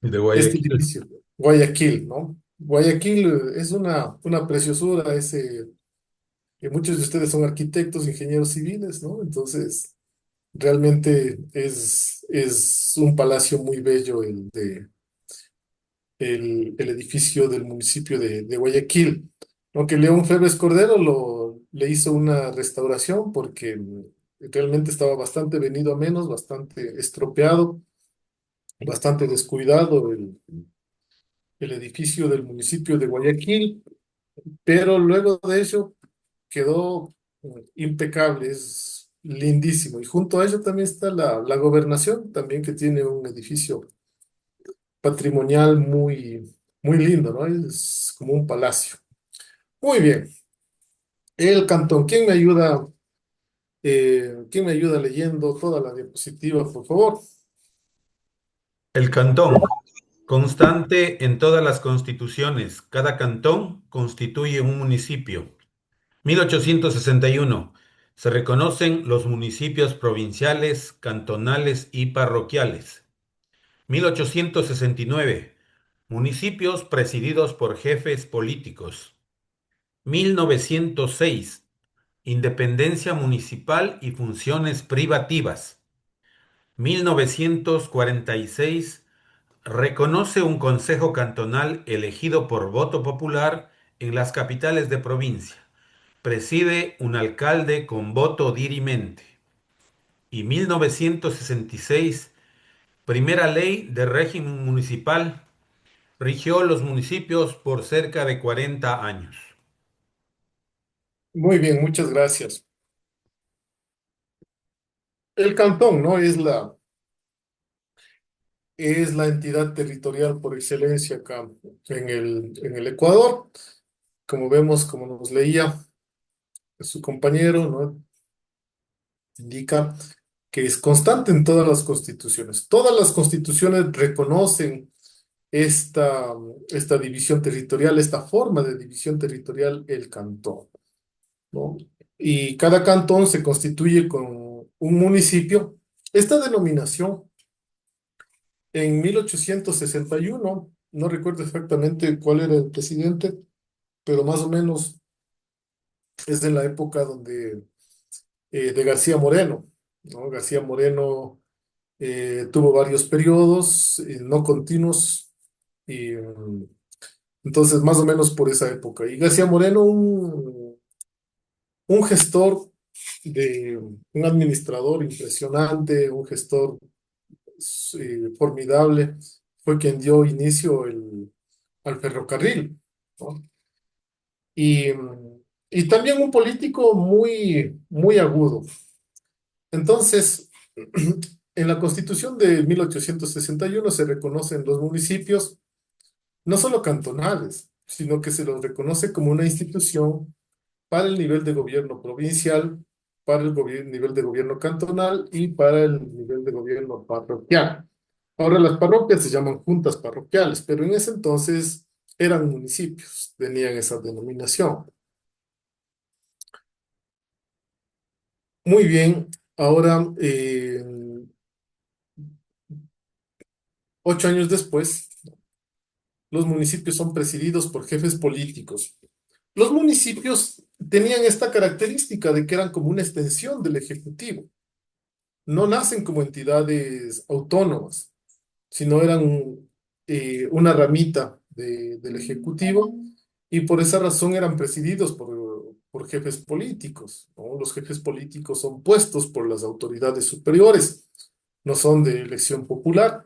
S4: De
S1: Este
S4: Guayaquil.
S1: edificio, Guayaquil, ¿no? Guayaquil es una preciosura, que muchos de ustedes son arquitectos, ingenieros civiles, ¿no? Entonces, realmente es un palacio muy bello el edificio del municipio de Guayaquil. Aunque León Febres Cordero le hizo una restauración porque realmente estaba bastante venido a menos, bastante estropeado, bastante descuidado el edificio del municipio de Guayaquil, pero luego de eso quedó impecable, es lindísimo. Y junto a ello también está la gobernación, también que tiene un edificio patrimonial muy lindo, ¿no? Es como un palacio. Muy bien. El cantón, quién me ayuda leyendo toda la diapositiva, por favor?
S4: El cantón, constante en todas las constituciones. Cada cantón constituye un municipio. 1861. Se reconocen los municipios provinciales, cantonales y parroquiales. 1869. Municipios presididos por jefes políticos. 1906. Independencia municipal y funciones privativas. 1946. Reconoce un consejo cantonal elegido por voto popular en las capitales de provincia. Preside un alcalde con voto dirimente. Y 1966, primera ley de régimen municipal, rigió los municipios por cerca de 40 años.
S1: Muy bien, muchas gracias. El cantón, ¿no? Es la entidad territorial por excelencia acá en el Ecuador. Como vemos, como nos leía su compañero, ¿no? Indica que es constante en todas las constituciones. Todas las constituciones reconocen esta división territorial, esta forma de división territorial, el cantón, ¿no? Y cada cantón se constituye con un municipio. Esta denominación, en 1861, no recuerdo exactamente cuál era el presidente, pero más o menos es en la época de García Moreno, ¿no? García Moreno tuvo varios periodos no continuos, y entonces más o menos por esa época. Y García Moreno, un gestor, un administrador impresionante, un gestor formidable, fue quien dio inicio al ferrocarril, ¿no? Y, y también un político muy, muy agudo. Entonces, en la Constitución de 1861 se reconocen los municipios no solo cantonales, sino que se los reconoce como una institución para el nivel de gobierno provincial, para el nivel de gobierno cantonal y para el nivel de gobierno parroquial. Ahora las parroquias se llaman juntas parroquiales, pero en ese entonces eran municipios, tenían esa denominación. Muy bien, ahora 8 años después, los municipios son presididos por jefes políticos. Los municipios tenían esta característica de que eran como una extensión del Ejecutivo. No nacen como entidades autónomas, sino eran una ramita del Ejecutivo, y por esa razón eran presididos por jefes políticos, ¿no? Los jefes políticos son puestos por las autoridades superiores, no son de elección popular,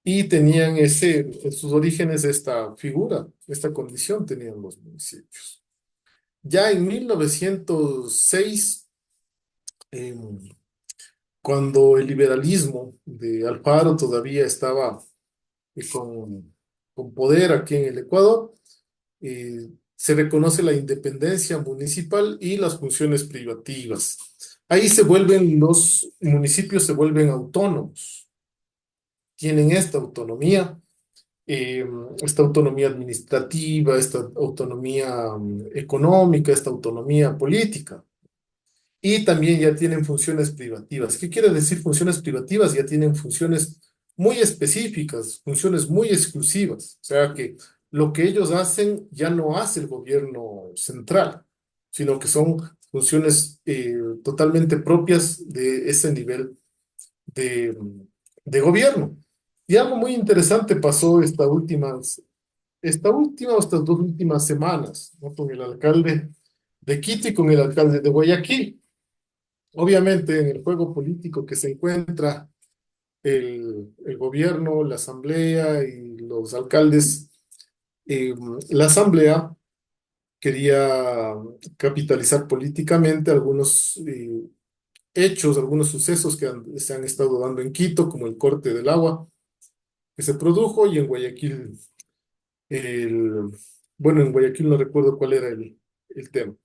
S1: y tenían en sus orígenes esta figura, esta condición tenían los municipios. Ya en 1906, em, cuando el liberalismo de Alfaro todavía estaba con poder aquí en el Ecuador, se reconoce la independencia municipal y las funciones privativas. Ahí los municipios se vuelven autónomos, tienen eh, esta autonomía administrativa, esta autonomía económica, esta autonomía política. Y también ya tienen funciones privativas. ¿Qué quiere decir funciones privativas? Ya tienen funciones muy específicas, funciones muy exclusivas. O sea que lo que ellos hacen ya no hace el gobierno central, sino que son funciones totalmente propias de ese nivel de, de gobierno. Y algo muy interesante pasó estas 2 últimas semanas, ¿no? Con el alcalde de Quito y con el alcalde de Guayaquil. Obviamente, en el juego político que se encuentra el gobierno, la asamblea y los alcaldes, eh, la asamblea quería capitalizar políticamente algunos hechos, algunos sucesos que se han estado dando en Quito, como el corte del agua que se produjo, y en Guayaquil, el, bueno, en Guayaquil no recuerdo cuál era el tema.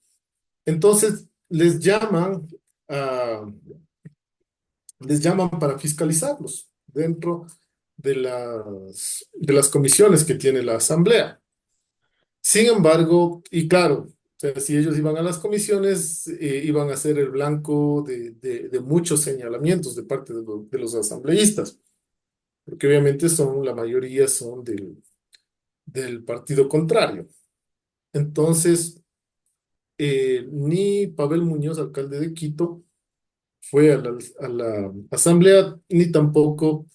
S1: Entonces, a les llaman para fiscalizarlos dentro de las comisiones que tiene la Asamblea. Sin embargo, y claro, o sea, si ellos iban a las comisiones, iban a ser el blanco de muchos señalamientos de parte de los asambleístas, porque obviamente la mayoría son del partido contrario. Entonces, ni Pavel Muñoz, alcalde de Quito, fue a la asamblea, ni tampoco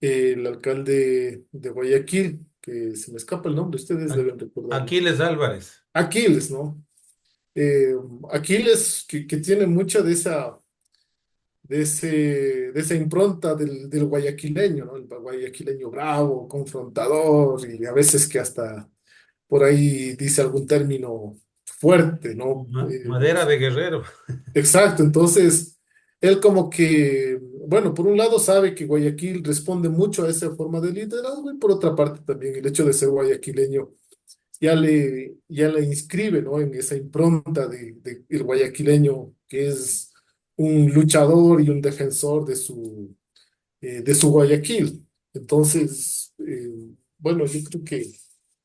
S1: el alcalde de Guayaquil, que se me escapa el nombre, ustedes
S4: A-
S1: deben recordarlo.
S4: Aquiles Álvarez.
S1: Aquiles, ¿no? Eh, Aquiles, que tiene mucha de esa impronta del guayaquileño, ¿no? El guayaquileño bravo, confrontador, y a veces que hasta por ahí dice algún término fuerte, ¿no?
S4: Madera de Guerrero.
S1: Exacto, entonces él como que, bueno, por un lado sabe que Guayaquil responde mucho a esa forma de liderazgo, y por otra parte también el hecho de ser guayaquileño ya le inscribe, ¿no? En esa impronta de el guayaquileño, que es un luchador y un defensor de su Guayaquil. Entonces, bueno, yo creo que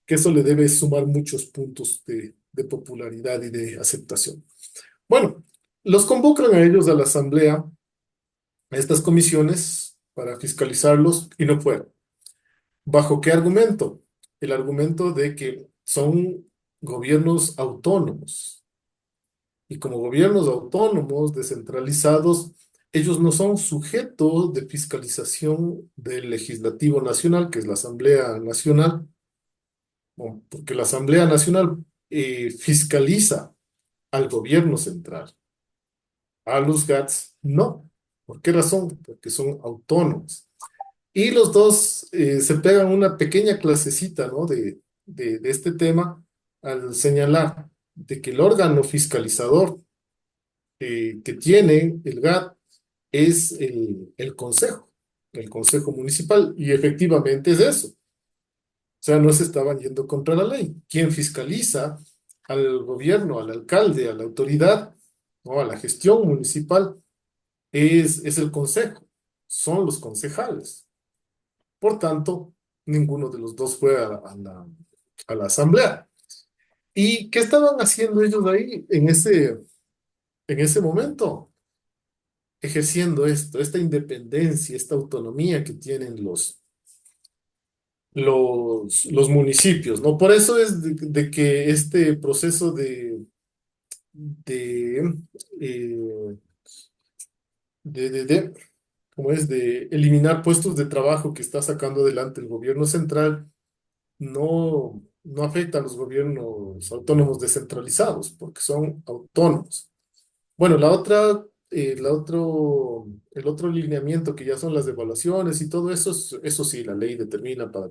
S1: eso le debe sumar muchos puntos de popularidad y de aceptación. Bueno, los convocan a ellos a la asamblea, a estas comisiones, para fiscalizarlos y no fueron. ¿Bajo qué argumento? El argumento de que son gobiernos autónomos. Y como gobiernos autónomos, descentralizados, ellos no son sujetos de fiscalización del legislativo nacional, que es la Asamblea Nacional, porque la Asamblea Nacional fiscaliza al gobierno central. A los GATS no. ¿Por qué razón? Porque son autónomos. Y los dos se pegan una pequeña clasecita, ¿no? de este tema al señalar de que el órgano fiscalizador que tiene el GAT es el consejo municipal, y efectivamente es eso. O sea, no se estaban yendo contra la ley. Quien fiscaliza al gobierno, al alcalde, a la autoridad, o a la gestión municipal, es el consejo, son los concejales. Por tanto, ninguno de los dos fue a la asamblea. ¿Y qué estaban haciendo ellos ahí en ese momento? Ejerciendo esta independencia, esta autonomía que tienen los municipios, ¿no? Por eso es de que este proceso de, eh, de, ¿cómo es? De eliminar puestos de trabajo que está sacando adelante el gobierno central, no afecta a los gobiernos autónomos descentralizados, porque son autónomos. Bueno, el otro lineamiento que ya son las evaluaciones y todo eso, eso sí, la ley determina para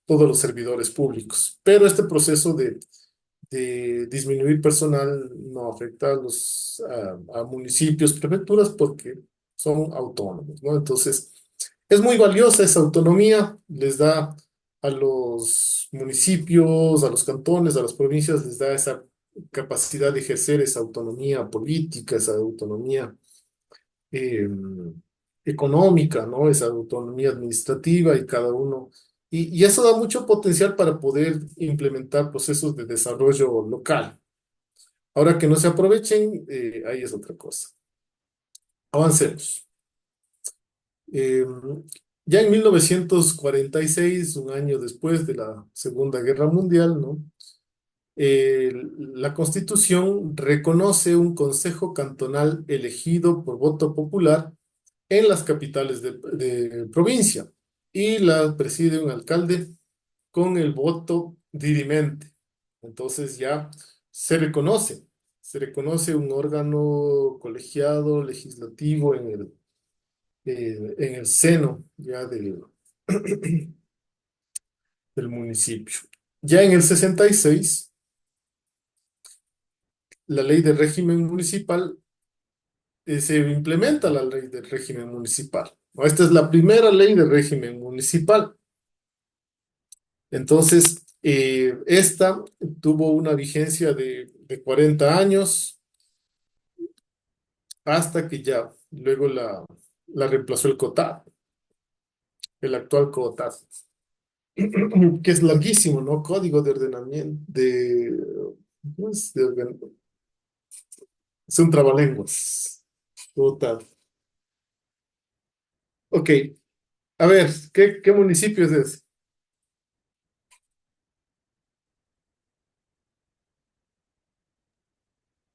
S1: todos los servidores públicos. Pero este proceso de disminuir personal no afecta a municipios, prefecturas, porque son autónomos, ¿no? Entonces, es muy valiosa esa autonomía, les da a los municipios, a los cantones, a las provincias, les da esa capacidad de ejercer esa autonomía política, esa autonomía eh, económica, ¿no? Esa autonomía administrativa y cada uno. Y eso da mucho potencial para poder implementar procesos de desarrollo local. Ahora que no se aprovechen, ahí es otra cosa. Avancemos. Eh, ya en 1946, un año después de la Segunda Guerra Mundial, ¿no? La Constitución reconoce un consejo cantonal elegido por voto popular en las capitales de provincia, y la preside un alcalde con el voto dirimente. Entonces ya se reconoce un órgano colegiado legislativo en el seno ya del municipio. Ya en el 66, la ley de régimen municipal, se implementa la ley de régimen municipal, ¿no? Esta es la primera ley de régimen municipal. Entonces, esta tuvo una vigencia de 40 años hasta que ya luego la reemplazó el COTAD, el actual COTAD, que es larguísimo, ¿no? Código de ordenamiento, ¿cómo es? Es un trabalenguas. COTAD. Ok, a ver, ¿qué municipio es ese?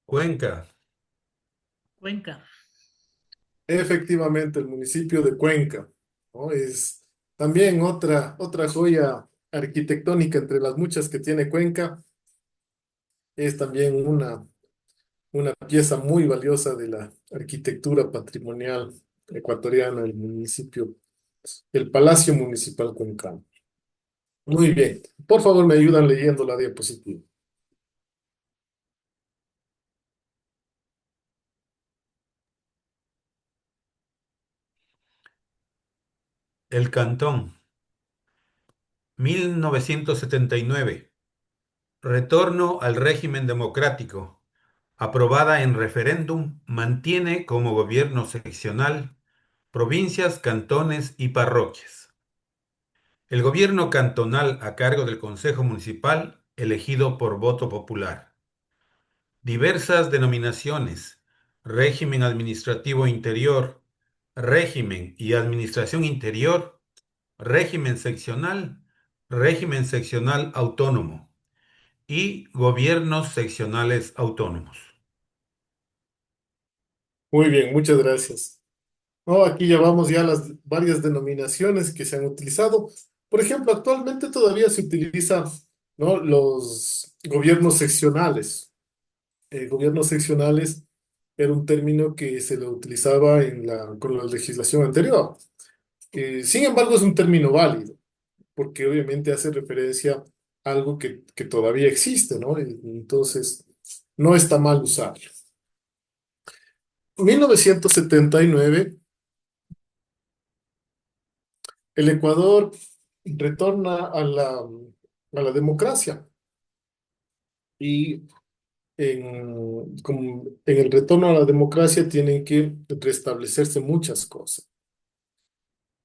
S4: Cuenca.
S5: Cuenca.
S1: Efectivamente, el municipio de Cuenca, ¿no? Es también otra joya arquitectónica entre las muchas que tiene Cuenca. Es también una pieza muy valiosa de la arquitectura patrimonial ecuatoriana, el municipio, el Palacio Municipal Cuencano. Muy bien. Por favor, me ayudan leyendo la diapositiva.
S4: El Cantón. 1979. Retorno al régimen democrático. Aprobada en referéndum, mantiene como gobierno seccional provincias, cantones y parroquias. El gobierno cantonal a cargo del Consejo Municipal, elegido por voto popular. Diversas denominaciones: régimen administrativo interior, régimen y administración interior, régimen seccional autónomo y gobiernos seccionales autónomos.
S1: Muy bien, muchas gracias. No, aquí ya vamos ya a las varias denominaciones que se han utilizado. Por ejemplo, actualmente todavía se utiliza, ¿no?, los gobiernos seccionales. Gobiernos seccionales era un término que se lo utilizaba con la legislación anterior. Sin embargo, es un término válido, porque obviamente hace referencia a algo que todavía existe, ¿no? Entonces, no está mal usarlo. 1979, el Ecuador retorna a la democracia y en el retorno a la democracia tienen que restablecerse muchas cosas.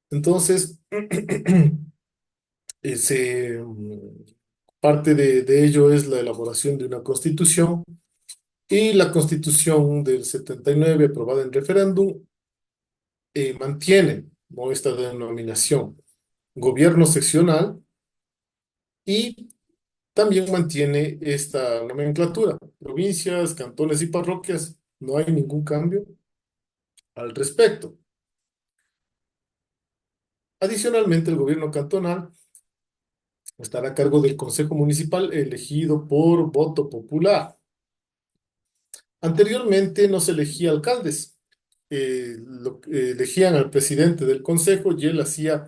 S1: Entonces, parte de ello es la elaboración de una constitución y la constitución del 79 aprobada en referéndum mantiene, ¿no?, esta denominación gobierno seccional y también mantiene esta nomenclatura, provincias, cantones y parroquias. No hay ningún cambio al respecto. Adicionalmente, el gobierno cantonal estará a cargo del Consejo Municipal elegido por voto popular. Anteriormente no se elegía alcaldes, elegían al presidente del consejo y él hacía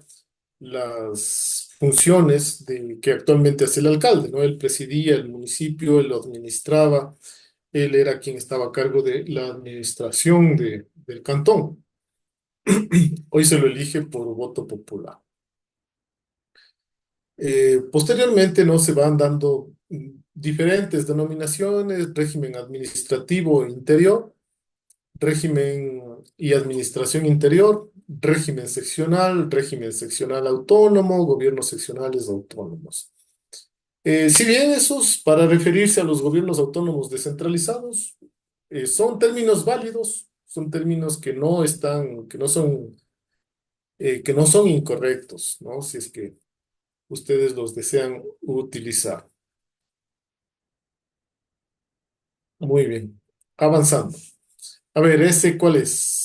S1: las funciones que actualmente hace el alcalde, ¿no? Él presidía el municipio, él lo administraba, él era quien estaba a cargo de la administración del cantón. Hoy se lo elige por voto popular. Posteriormente no se van dando diferentes denominaciones: régimen administrativo interior, régimen y administración interior, régimen seccional autónomo, gobiernos seccionales autónomos. Si bien esos, para referirse a los gobiernos autónomos descentralizados, son términos válidos, son términos que no son incorrectos, ¿no? Si es que ustedes los desean utilizar. Muy bien, avanzando. A ver, ¿ese cuál es?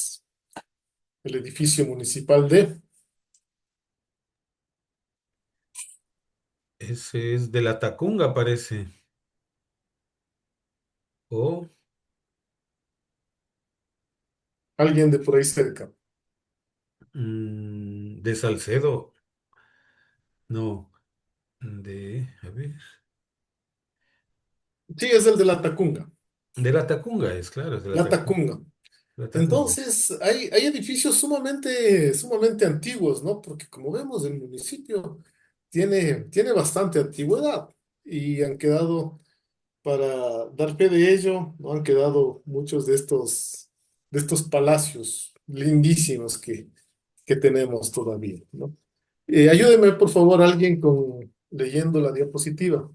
S1: El edificio municipal de...
S4: Ese es de la Tacunga, parece. O
S1: Alguien de por ahí cerca.
S4: de Salcedo. No, a ver.
S1: Sí, es el de la Tacunga.
S4: De la Tacunga es, claro, es de la
S1: La
S4: Tacunga.
S1: Tacunga.
S4: La Tacunga.
S1: Entonces, hay edificios sumamente antiguos, ¿no? Porque como vemos, el municipio tiene bastante antigüedad y han quedado, para dar fe de ello, ¿no?, han quedado muchos de estos palacios lindísimos que tenemos todavía, ¿no? Ayúdeme, por favor, alguien leyendo la diapositiva.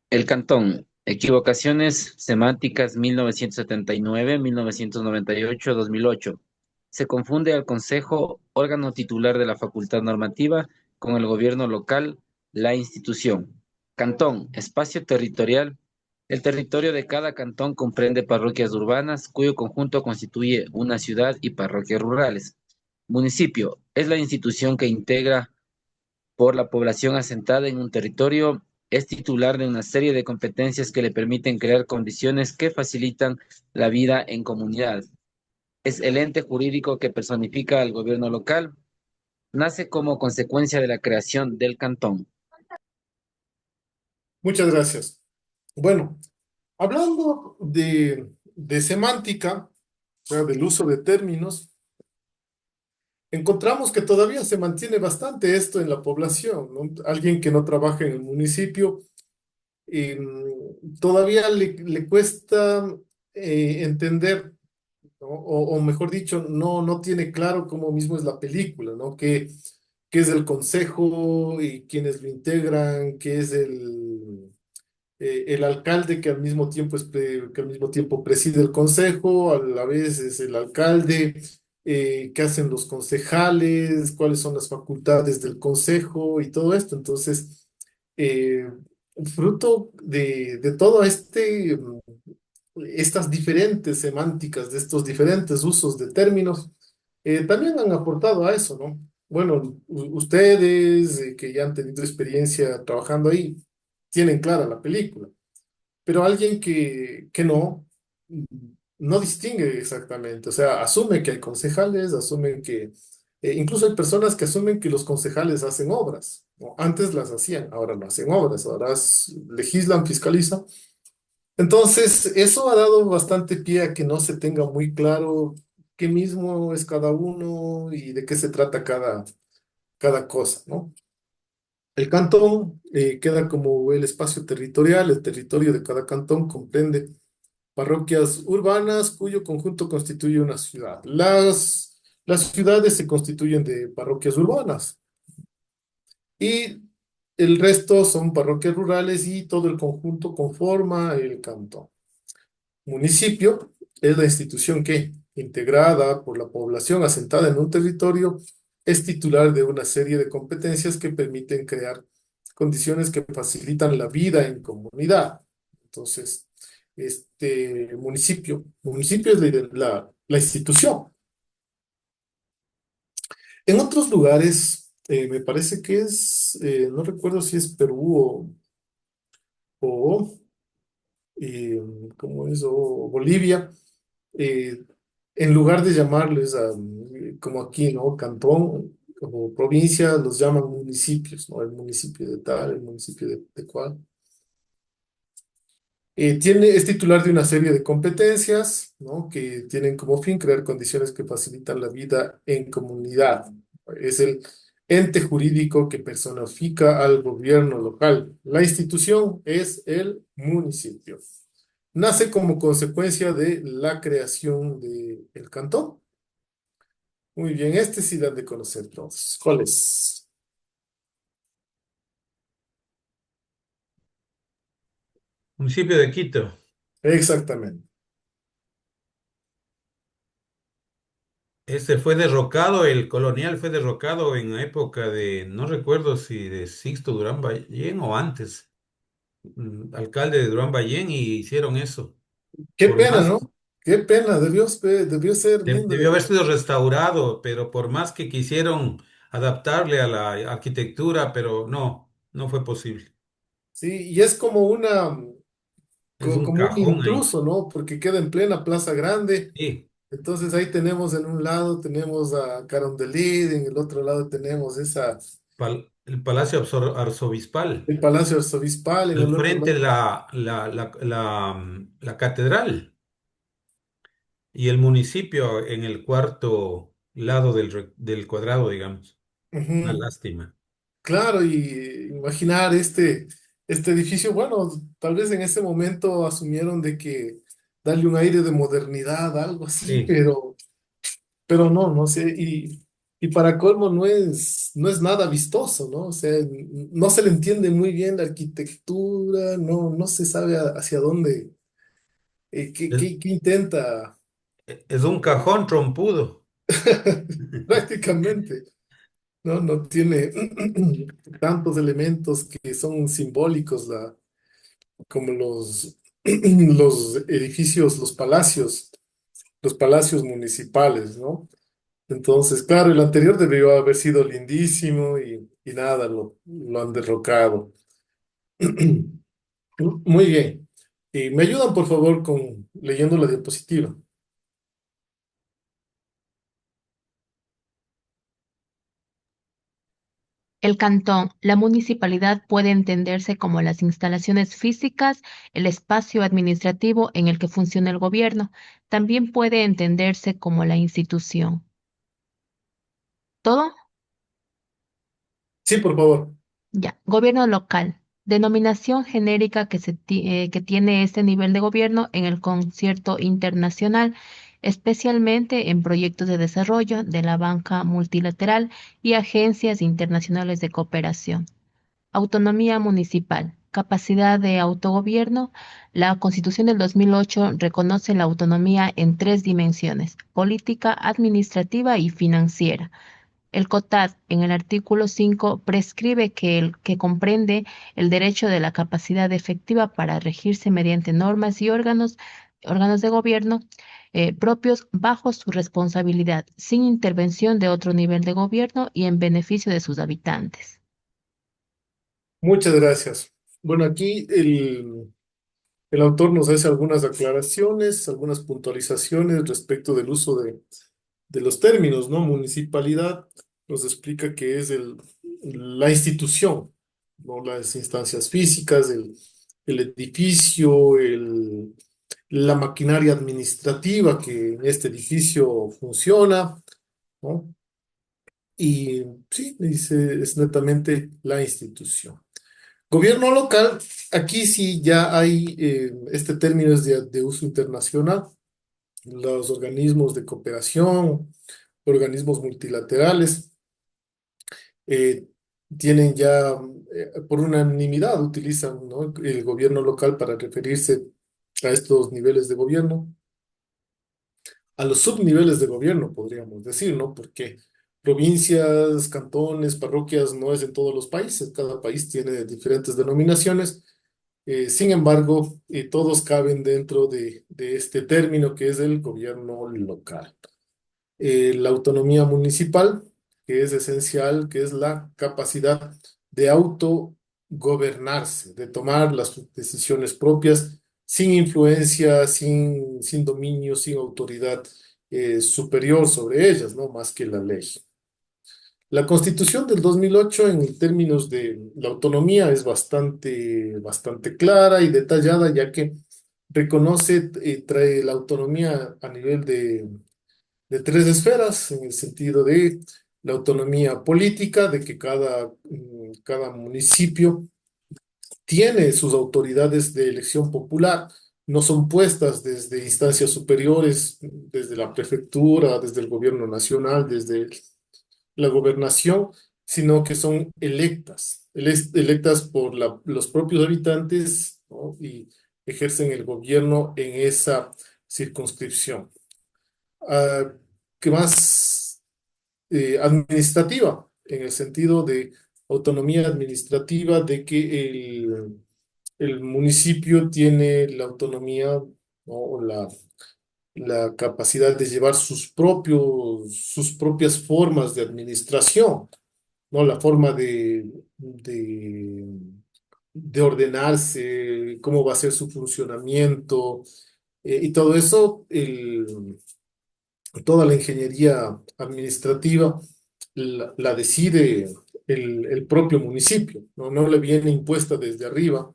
S7: El Cantón. Equivocaciones semánticas 1979, 1998, 2008. Se confunde al Consejo, órgano titular de la facultad normativa, con el gobierno local, la institución. Cantón, espacio territorial. El territorio de cada cantón comprende parroquias urbanas, cuyo conjunto constituye una ciudad y parroquias rurales. Municipio, es la institución que integra por la población asentada en un territorio, es titular de una serie de competencias que le permiten crear condiciones que facilitan la vida en comunidad. Es el ente jurídico que personifica al gobierno local. Nace como consecuencia de la creación del cantón.
S1: Muchas gracias. Bueno, hablando de semántica, o sea, del uso de términos, encontramos que todavía se mantiene bastante esto en la población, ¿no? Alguien que no trabaja en el municipio, todavía le cuesta entender, ¿no? O mejor dicho, no tiene claro cómo mismo es la película, ¿no? ¿Qué qué es el consejo y quiénes lo integran, qué es el alcalde que al mismo tiempo, que al mismo tiempo preside el consejo, a la vez es el alcalde, qué hacen los concejales, cuáles son las facultades del consejo y todo esto. Entonces, eh, fruto de todo estas diferentes semánticas, de estos diferentes usos de términos, también han aportado a eso, ¿no? Bueno, ustedes que ya han tenido experiencia trabajando ahí, tienen clara la película, pero alguien que mm, no distingue exactamente, o sea, asume que hay concejales, asume que, incluso hay personas que asumen que los concejales hacen obras, ¿no? Antes las hacían, ahora no hacen obras, ahora legislan, fiscalizan. Entonces, eso ha dado bastante pie a que no se tenga muy claro qué mismo es cada uno y de qué se trata cada cosa, ¿no? El cantón queda como el espacio territorial. El territorio de cada cantón comprende parroquias urbanas cuyo conjunto constituye una ciudad. Las ciudades se constituyen de parroquias urbanas y el resto son parroquias rurales y todo el conjunto conforma el cantón. Municipio es la institución que, integrada por la población asentada en un territorio, es titular de una serie de competencias que permiten crear condiciones que facilitan la vida en comunidad. Entonces, este municipio es la institución. En otros lugares, me parece que no recuerdo si es Perú o eh, ¿cómo es? O Bolivia, eh, en lugar de llamarles como aquí, ¿no? Cantón o provincia, los llaman municipios, ¿no? El municipio de tal, el municipio de cual. Es titular de una serie de competencias, ¿no? Que tienen como fin crear condiciones que facilitan la vida en comunidad. Es el ente jurídico que personifica al gobierno local. La institución es el municipio. Nace como consecuencia de la creación del cantón. Muy bien, este sí dan de conocer todos. ¿Cuál es?
S4: Municipio de Quito.
S1: Exactamente.
S4: Este fue derrocado, el colonial fue derrocado en la época de, no recuerdo si de Sixto Durán Ballén o antes, alcalde de Durán Ballén y hicieron eso.
S1: Qué
S4: Por
S1: pena,
S4: más,
S1: ¿no? Qué pena, debió ser lindo
S4: debió haber
S1: de...
S4: sido restaurado, pero por más que quisieron adaptarle a la arquitectura, pero no, no fue posible.
S1: Sí, y es como
S4: Es un
S1: como un
S4: cajón ahí.
S1: intruso, ¿no? Porque queda en plena Plaza Grande.
S4: Sí,
S1: Entonces ahí tenemos en un lado tenemos a Carondelet, en el otro lado tenemos
S4: el Palacio Arzobispal.
S1: el Palacio Arzobispal, en
S4: Al
S1: el otro
S4: frente
S1: lado.
S4: la catedral y el municipio en el cuarto lado del cuadrado, digamos. Una
S1: Ujú.
S4: lástima.
S1: Claro, y imaginar este edificio, bueno, tal vez en ese momento asumieron de que darle un aire de modernidad, algo así,
S4: Sí,
S1: pero no, no sé, y para colmo no es nada vistoso, ¿no? O sea, no se le entiende muy bien la arquitectura, no se sabe hacia dónde,
S4: es,
S1: qué intenta
S4: es un cajón trompudo.
S1: prácticamente. ¿No? No tiene tantos elementos que son simbólicos, como los edificios, los palacios municipales, ¿no? Entonces, claro, el anterior debió haber sido lindísimo y nada, lo han derrocado. Muy bien. Y me ayudan, por favor, con leyendo la diapositiva.
S6: El cantón, la municipalidad puede entenderse como las instalaciones físicas, el espacio administrativo en el que funciona el gobierno. También puede entenderse como la institución. ¿Todo?
S1: Sí, por favor.
S6: Ya. Gobierno local. Denominación genérica que tiene este nivel de gobierno en el concierto internacional. especialmente en proyectos de desarrollo de la banca multilateral y agencias internacionales de cooperación. Autonomía municipal, capacidad de autogobierno. La Constitución del 2008 reconoce la autonomía en tres dimensiones: política, administrativa y financiera. El COTAD, en el artículo 5, prescribe que comprende el derecho de la capacidad efectiva para regirse mediante normas y órganos de gobierno propios bajo su responsabilidad, sin intervención de otro nivel de gobierno y en beneficio de sus habitantes.
S1: Muchas gracias. Bueno, aquí el autor nos hace algunas aclaraciones, algunas puntualizaciones respecto del uso de los términos, ¿no? Municipalidad nos explica que es la institución, ¿no? Las instancias físicas, el edificio, la maquinaria administrativa que en este edificio funciona, ¿no? Y sí, dice, es netamente la institución. Gobierno local, aquí sí ya hay, este término es de uso internacional, los organismos de cooperación, organismos multilaterales, eh, tienen ya, por unanimidad, utilizan, ¿no?, el gobierno local para referirse a estos niveles de gobierno, a los subniveles de gobierno, podríamos decir, ¿no? Porque provincias, cantones, parroquias no es en todos los países, cada país tiene diferentes denominaciones. Sin embargo, todos caben dentro de este término que es el gobierno local. La autonomía municipal, que es esencial, que es la capacidad de autogobernarse, de tomar las decisiones propias sin influencia, sin dominio, sin autoridad superior sobre ellas, ¿no? Más que la ley. La Constitución del 2008 en términos de la autonomía es bastante clara y detallada, ya que reconoce, trae la autonomía a nivel de tres esferas, en el sentido de la autonomía política, de que cada municipio tiene sus autoridades de elección popular, no son puestas desde instancias superiores, desde la prefectura, desde el gobierno nacional, desde la gobernación, sino que son electas por los propios habitantes, ¿no? Y ejercen el gobierno en esa circunscripción. Ah, ¿Qué más? Administrativa, en el sentido de autonomía administrativa, de que el municipio tiene la autonomía, ¿no?, o la capacidad de llevar sus propias formas de administración, ¿no? La forma de ordenarse, cómo va a ser su funcionamiento, y todo eso, toda la ingeniería administrativa la decide el propio municipio, ¿no? No le viene impuesta desde arriba.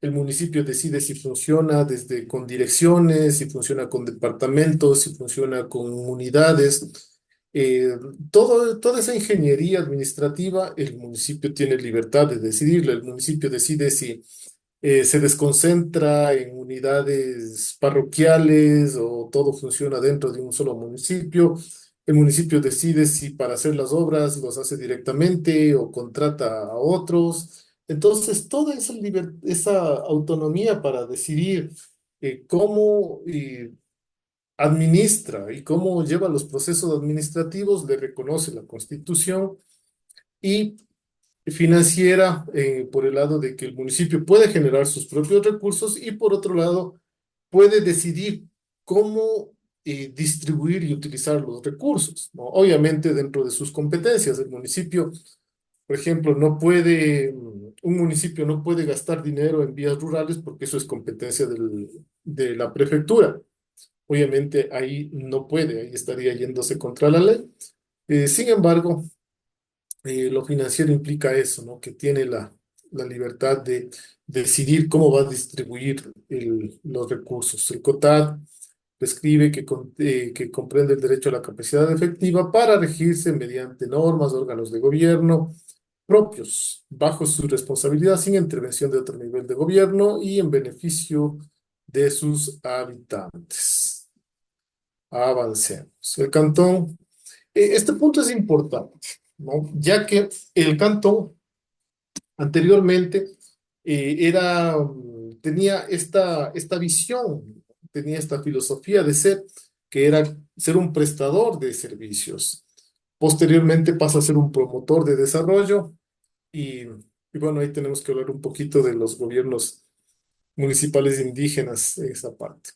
S1: El municipio decide si funciona con direcciones, si funciona con departamentos, si funciona con unidades. Eh, toda esa ingeniería administrativa, el municipio tiene libertad de decidirla. El municipio decide si se desconcentra en unidades parroquiales o todo funciona dentro de un solo municipio. El municipio decide si para hacer las obras los hace directamente o contrata a otros. Entonces, toda esa autonomía para decidir cómo administra y cómo lleva los procesos administrativos le reconoce la Constitución. Y financiera, por el lado de que el municipio puede generar sus propios recursos y por otro lado puede decidir cómo distribuir y utilizar los recursos, ¿no? Obviamente dentro de sus competencias. El municipio, por ejemplo, un municipio no puede gastar dinero en vías rurales porque eso es competencia de la prefectura. Obviamente ahí no puede, ahí estaría yéndose contra la ley. Sin embargo, lo financiero implica eso, ¿no? Que tiene la libertad de decidir cómo va a distribuir los recursos. El COTAD prescribe que comprende el derecho a la capacidad efectiva para regirse mediante normas, órganos de gobierno propios, bajo su responsabilidad, sin intervención de otro nivel de gobierno y en beneficio de sus habitantes. Avancemos. El cantón, este punto es importante, ¿no? Ya que el cantón anteriormente tenía esta visión, tenía esta filosofía de ser, que era ser un prestador de servicios. Posteriormente pasa a ser un promotor de desarrollo y bueno, ahí tenemos que hablar un poquito de los gobiernos municipales indígenas en esa parte.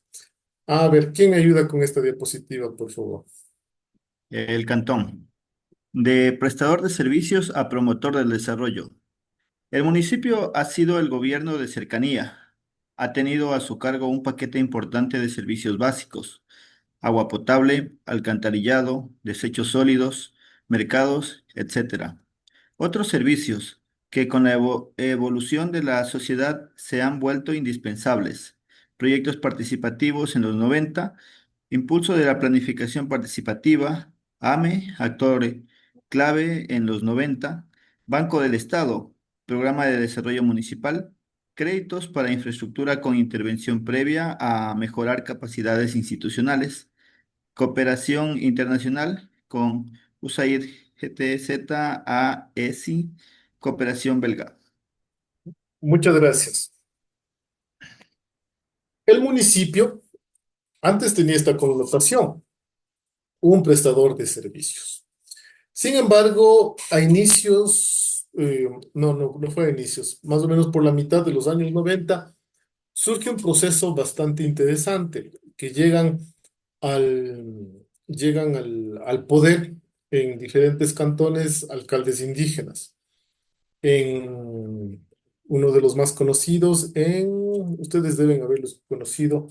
S1: A ver, ¿quién me ayuda con esta diapositiva, por favor?
S3: El cantón. De prestador de servicios a promotor del desarrollo. El municipio ha sido el gobierno de cercanía. Ha tenido a su cargo un paquete importante de servicios básicos: agua potable, alcantarillado, desechos sólidos, mercados, etcétera. Otros servicios que con la evolución de la sociedad se han vuelto indispensables. Proyectos participativos en los 90, impulso de la planificación participativa, AME, actor clave en los 90, Banco del Estado, Programa de Desarrollo Municipal, créditos para infraestructura con intervención previa a mejorar capacidades institucionales, cooperación internacional con USAID, GTZ, AESI, cooperación belga.
S1: Muchas gracias. El municipio antes tenía esta connotación, un prestador de servicios. Sin embargo, a inicios, no fue a inicios, más o menos por la mitad de los años 90, surge un proceso bastante interesante, que llegan al poder en diferentes cantones alcaldes indígenas. En uno de los más conocidos, ustedes deben haberlos conocido,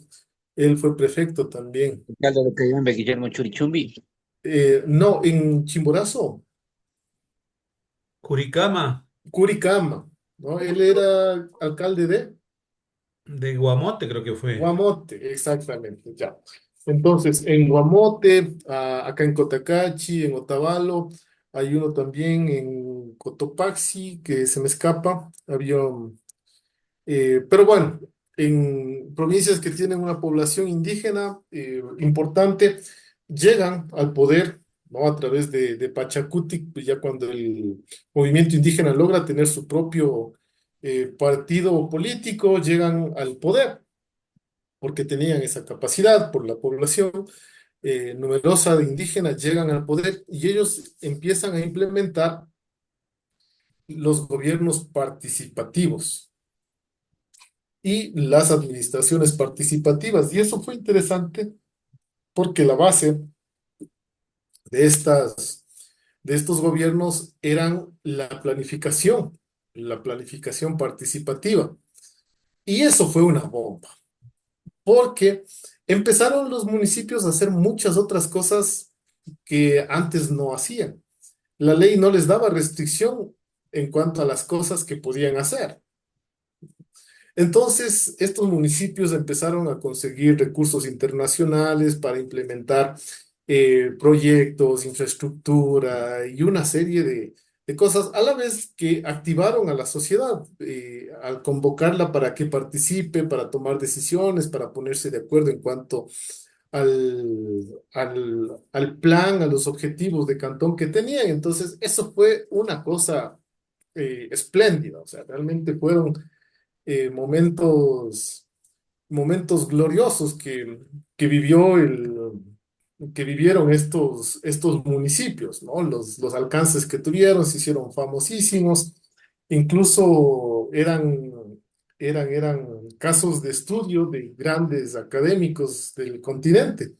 S1: él fue prefecto también.
S7: Alcalde de Cayambe, Guillermo Churichumbi.
S1: No, en Chimborazo,
S4: Curicama,
S1: Curicama, ¿no? Él era alcalde de
S4: de Guamote creo que fue.
S1: Guamote, exactamente, ya. Entonces, en Guamote, acá en Cotacachi, en Otavalo, hay uno también en Cotopaxi, que se me escapa, pero bueno, en provincias que tienen una población indígena importante, llegan al poder, ¿no? A través de Pachacutic, pues ya cuando el movimiento indígena logra tener su propio partido político, llegan al poder, porque tenían esa capacidad por la población numerosa de indígenas, llegan al poder y ellos empiezan a implementar los gobiernos participativos y las administraciones participativas. Y eso fue interesante porque la base de de estos gobiernos eran la planificación participativa. Y eso fue una bomba, porque empezaron los municipios a hacer muchas otras cosas que antes no hacían. La ley no les daba restricción en cuanto a las cosas que podían hacer. Entonces, estos municipios empezaron a conseguir recursos internacionales para implementar proyectos, infraestructura y una serie de cosas, a la vez que activaron a la sociedad al convocarla para que participe, para tomar decisiones, para ponerse de acuerdo en cuanto al plan, a los objetivos de cantón que tenían. Entonces, eso fue una cosa espléndida, o sea, realmente fueron momentos gloriosos que vivieron estos municipios, ¿no? Los alcances que tuvieron se hicieron famosísimos, incluso eran casos de estudio de grandes académicos del continente,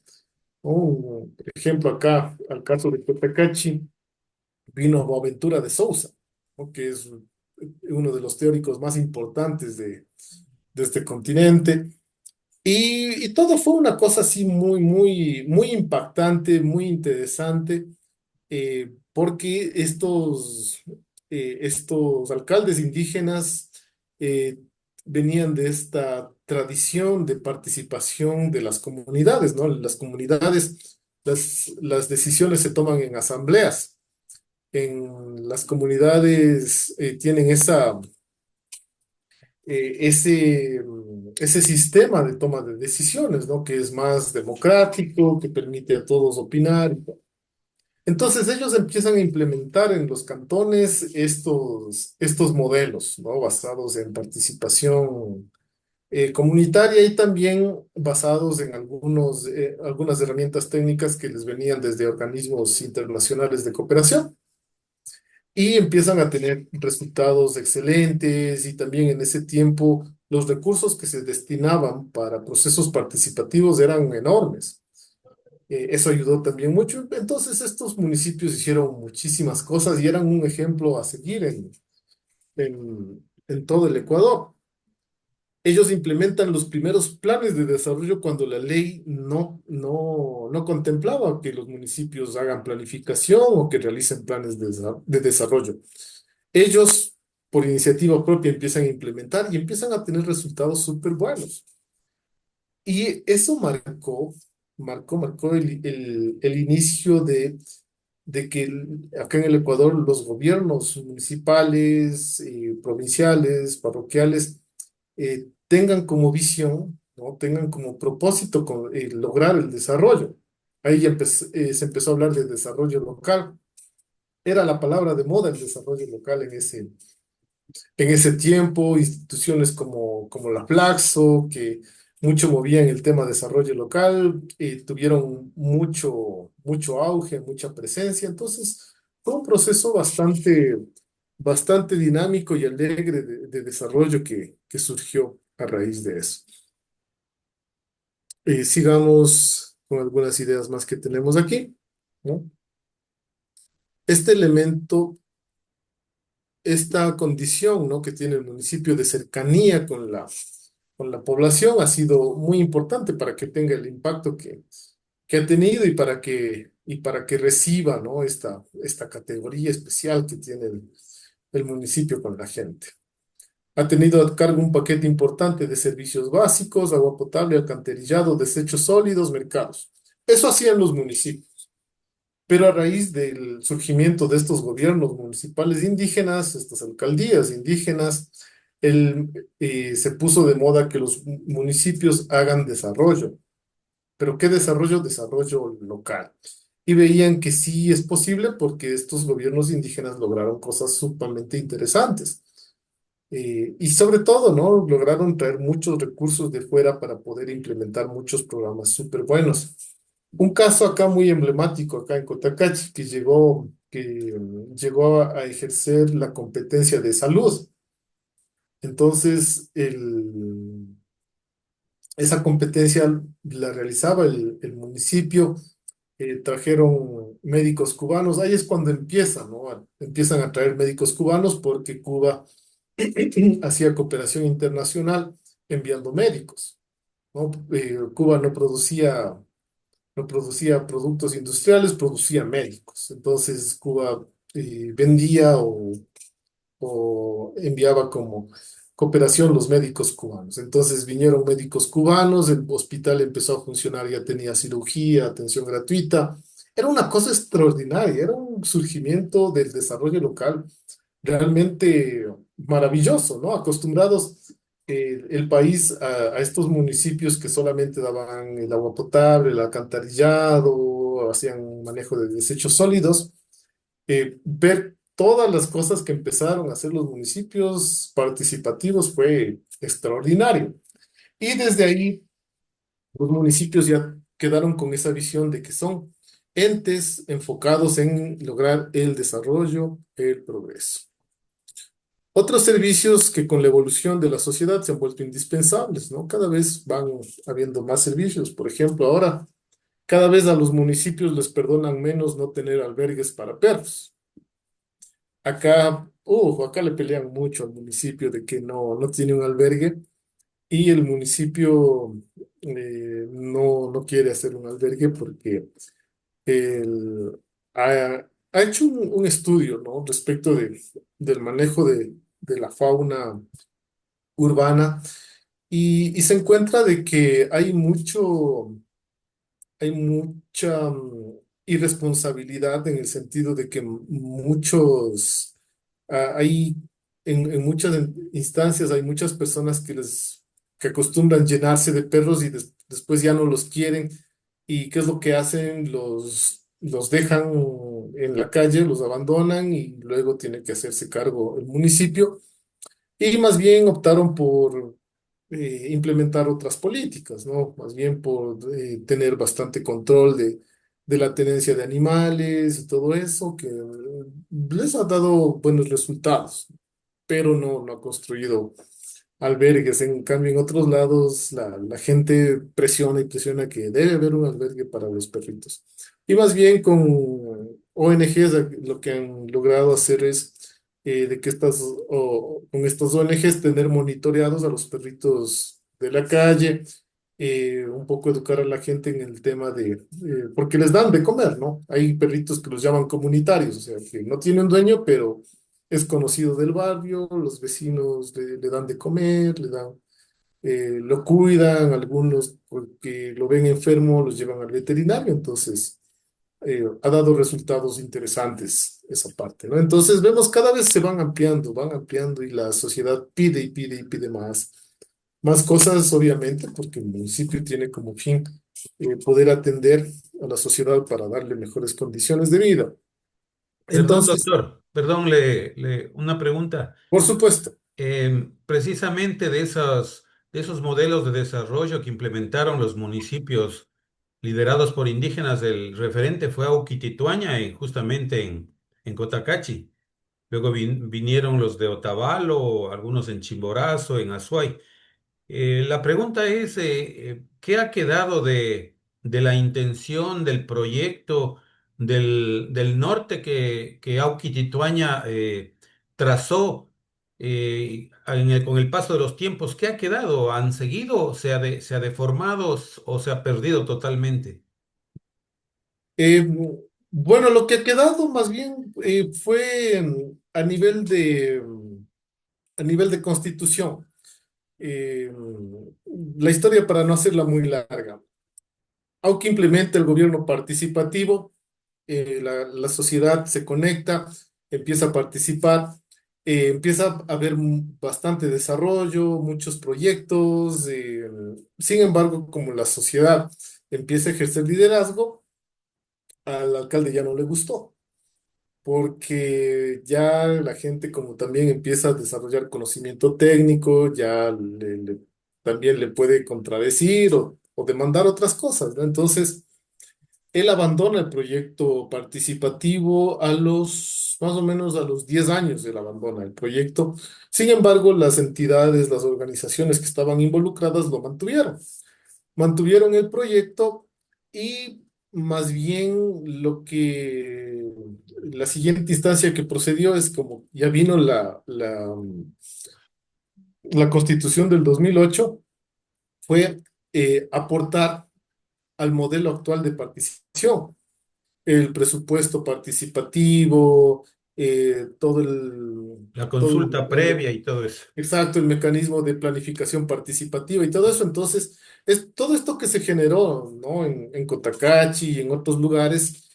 S1: ¿no? Por ejemplo, acá, al caso de Cotacachi, vino Boaventura de Sousa, ¿no? Que es uno de los teóricos más importantes de este continente. Y todo fue una cosa así muy, muy, muy impactante, muy interesante, porque estos alcaldes indígenas eh, venían de esta tradición de participación de las comunidades, ¿no? Las comunidades, las decisiones se toman en asambleas. En las comunidades tienen esa, ese ese sistema de toma de decisiones, ¿no? Que es más democrático, que permite a todos opinar. Entonces ellos empiezan a implementar en los cantones estos modelos, ¿no? Basados en participación comunitaria y también basados en algunas herramientas técnicas que les venían desde organismos internacionales de cooperación y empiezan a tener resultados excelentes y también en ese tiempo los recursos que se destinaban para procesos participativos eran enormes. Eso ayudó también mucho. Entonces estos municipios hicieron muchísimas cosas y eran un ejemplo a seguir en todo el Ecuador. Ellos implementan los primeros planes de desarrollo cuando la ley no contemplaba que los municipios hagan planificación o que realicen planes de desarrollo. Ellos, por iniciativa propia, empiezan a implementar y empiezan a tener resultados súper buenos. Y eso marcó el inicio de que acá en el Ecuador los gobiernos municipales, provinciales, parroquiales, tengan como visión, ¿no? Tengan como propósito lograr el desarrollo. Ahí ya se empezó a hablar de desarrollo local. Era la palabra de moda el desarrollo local en ese tiempo, instituciones como la Flaxo, que mucho movían el tema de desarrollo local, tuvieron mucho auge, mucha presencia. Entonces, fue un proceso bastante dinámico y alegre de desarrollo que surgió a raíz de eso. Sigamos con algunas ideas más que tenemos aquí, ¿no? Este elemento, esta condición, ¿no? Que tiene el municipio de cercanía con la población ha sido muy importante para que tenga el impacto que ha tenido y para que reciba, ¿no? esta categoría especial que tiene el municipio con la gente. Ha tenido a cargo un paquete importante de servicios básicos, agua potable, alcantarillado, desechos sólidos, mercados. Eso hacían los municipios. Pero a raíz del surgimiento de estos gobiernos municipales indígenas, estas alcaldías indígenas, se puso de moda que los municipios hagan desarrollo. ¿Pero qué desarrollo? Desarrollo local. Y veían que sí es posible porque estos gobiernos indígenas lograron cosas sumamente interesantes. Y sobre todo, ¿no? Lograron traer muchos recursos de fuera para poder implementar muchos programas súper buenos. Un caso acá muy emblemático, acá en Cotacachi, que llegó a ejercer la competencia de salud. Entonces, esa competencia la realizaba el municipio, trajeron médicos cubanos. Ahí es cuando empiezan a traer médicos cubanos porque Cuba hacía cooperación internacional enviando médicos, ¿no? Cuba no producía productos industriales, producía médicos. Entonces Cuba vendía o enviaba como cooperación los médicos cubanos. Entonces vinieron médicos cubanos, el hospital empezó a funcionar, ya tenía cirugía, atención gratuita. Era una cosa extraordinaria, era un surgimiento del desarrollo local realmente maravilloso, ¿no? Acostumbrados el país a estos municipios que solamente daban el agua potable, el alcantarillado, hacían manejo de desechos sólidos, ver todas las cosas que empezaron a hacer los municipios participativos fue extraordinario. Y desde ahí los municipios ya quedaron con esa visión de que son entes enfocados en lograr el desarrollo, el progreso. Otros servicios que con la evolución de la sociedad se han vuelto indispensables, ¿no? Cada vez van habiendo más servicios. Por ejemplo, ahora cada vez a los municipios les perdonan menos no tener albergues para perros. Acá le pelean mucho al municipio de que no tiene un albergue y el municipio no quiere hacer un albergue porque ha hecho un estudio, ¿no? Respecto del manejo de la fauna urbana y se encuentra de que hay mucha irresponsabilidad en el sentido de que hay en muchas instancias hay muchas personas que les que acostumbran llenarse de perros y después ya no los quieren. ¿Y qué es lo que hacen? Los dejan en la calle, los abandonan y luego tiene que hacerse cargo el municipio. Y más bien optaron por implementar otras políticas, ¿no? Más bien por tener bastante control de la tenencia de animales y todo eso, que les ha dado buenos resultados, pero no ha construido albergues. En cambio, en otros lados la gente presiona y presiona que debe haber un albergue para los perritos. Y más bien con ONGs lo que han logrado hacer es de que con estas ONGs tener monitoreados a los perritos de la calle, un poco educar a la gente en el tema porque les dan de comer, ¿no? Hay perritos que los llaman comunitarios, o sea, que no tienen dueño, pero es conocido del barrio, los vecinos le dan de comer, lo cuidan, algunos porque lo ven enfermo los llevan al veterinario, entonces ha dado resultados interesantes esa parte, ¿no? Entonces vemos cada vez se van ampliando y la sociedad pide y pide y pide más cosas, obviamente, porque el municipio tiene como fin poder atender a la sociedad para darle mejores condiciones de vida.
S4: Perdón,
S1: Entonces,
S4: doctor, perdón, una pregunta.
S1: por supuesto.
S4: Precisamente de esos modelos de desarrollo que implementaron los municipios liderados por indígenas, el referente fue Auquitituaña, justamente en Cotacachi. Luego vinieron los de Otavalo, algunos en Chimborazo, en Azuay. La pregunta es, ¿qué ha quedado de la intención del proyecto del norte que Auqui Tituaña trazó con el paso de los tiempos? ¿Qué ha quedado? ¿Han seguido? Se ha deformado o se ha perdido totalmente?
S1: Eh, bueno, lo que ha quedado más bien fue a nivel de constitución. Eh, la historia para no hacerla muy larga. Aunque implementa el gobierno participativo, la sociedad se conecta, empieza a participar, empieza a haber bastante desarrollo, muchos proyectos. Sin embargo, como la sociedad empieza a ejercer liderazgo, al alcalde ya no le gustó, porque ya la gente como también empieza a desarrollar conocimiento técnico, ya también le puede contradecir o demandar otras cosas, ¿no? Entonces, él abandona el proyecto participativo más o menos a los 10 años, él abandona el proyecto. Sin embargo, las entidades, las organizaciones que estaban involucradas lo mantuvieron el proyecto y más bien la siguiente instancia que procedió es como ya vino la Constitución del 2008, fue aportar al modelo actual de participación, el presupuesto participativo, todo
S4: La
S1: todo
S4: consulta previa y todo eso.
S1: exacto, el mecanismo de planificación participativa y todo eso. Entonces, es todo esto que se generó, ¿no? En Cotacachi y en otros lugares,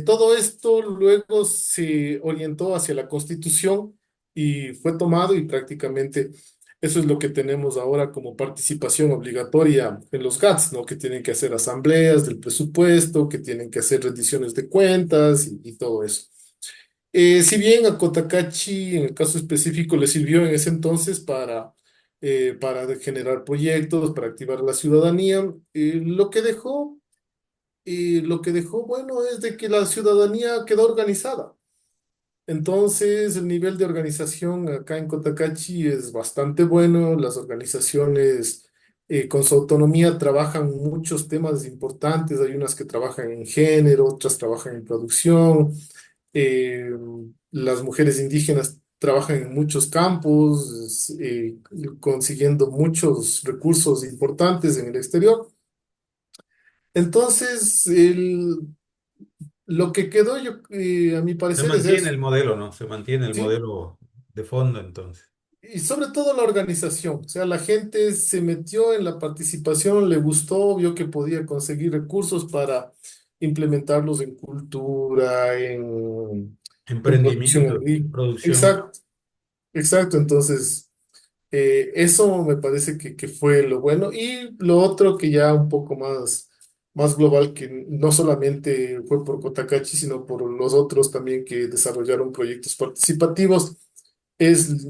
S1: todo esto luego se orientó hacia la Constitución y fue tomado y prácticamente eso es lo que tenemos ahora como participación obligatoria en los GATS, ¿no? Que tienen que hacer asambleas del presupuesto, que tienen que hacer rendiciones de cuentas y todo eso. Si bien a Cotacachi, en el caso específico, le sirvió en ese entonces para generar proyectos, para activar la ciudadanía, lo que dejó bueno es de que la ciudadanía quedó organizada. Entonces, el nivel de organización acá en Cotacachi es bastante bueno. Las organizaciones con su autonomía trabajan muchos temas importantes. Hay unas que trabajan en género, otras trabajan en producción. Eh, las mujeres indígenas trabajan en muchos campos, consiguiendo muchos recursos importantes en el exterior. Entonces, lo que quedó, a mi
S4: Se
S1: parecer, es
S4: mantiene
S1: eso,
S4: el modelo, ¿no? Se mantiene el
S1: ¿sí?
S4: modelo de fondo entonces.
S1: Y sobre todo la organización, o sea, la gente se metió en la participación, le gustó, vio que podía conseguir recursos para implementarlos en cultura, en producción
S4: Emprendimiento,
S1: agrícola.
S4: producción.
S1: Exacto, exacto. Entonces, Eso me parece que fue lo bueno. Y lo otro que ya un poco más global, que no solamente fue por Cotacachi, sino por los otros también que desarrollaron proyectos participativos, es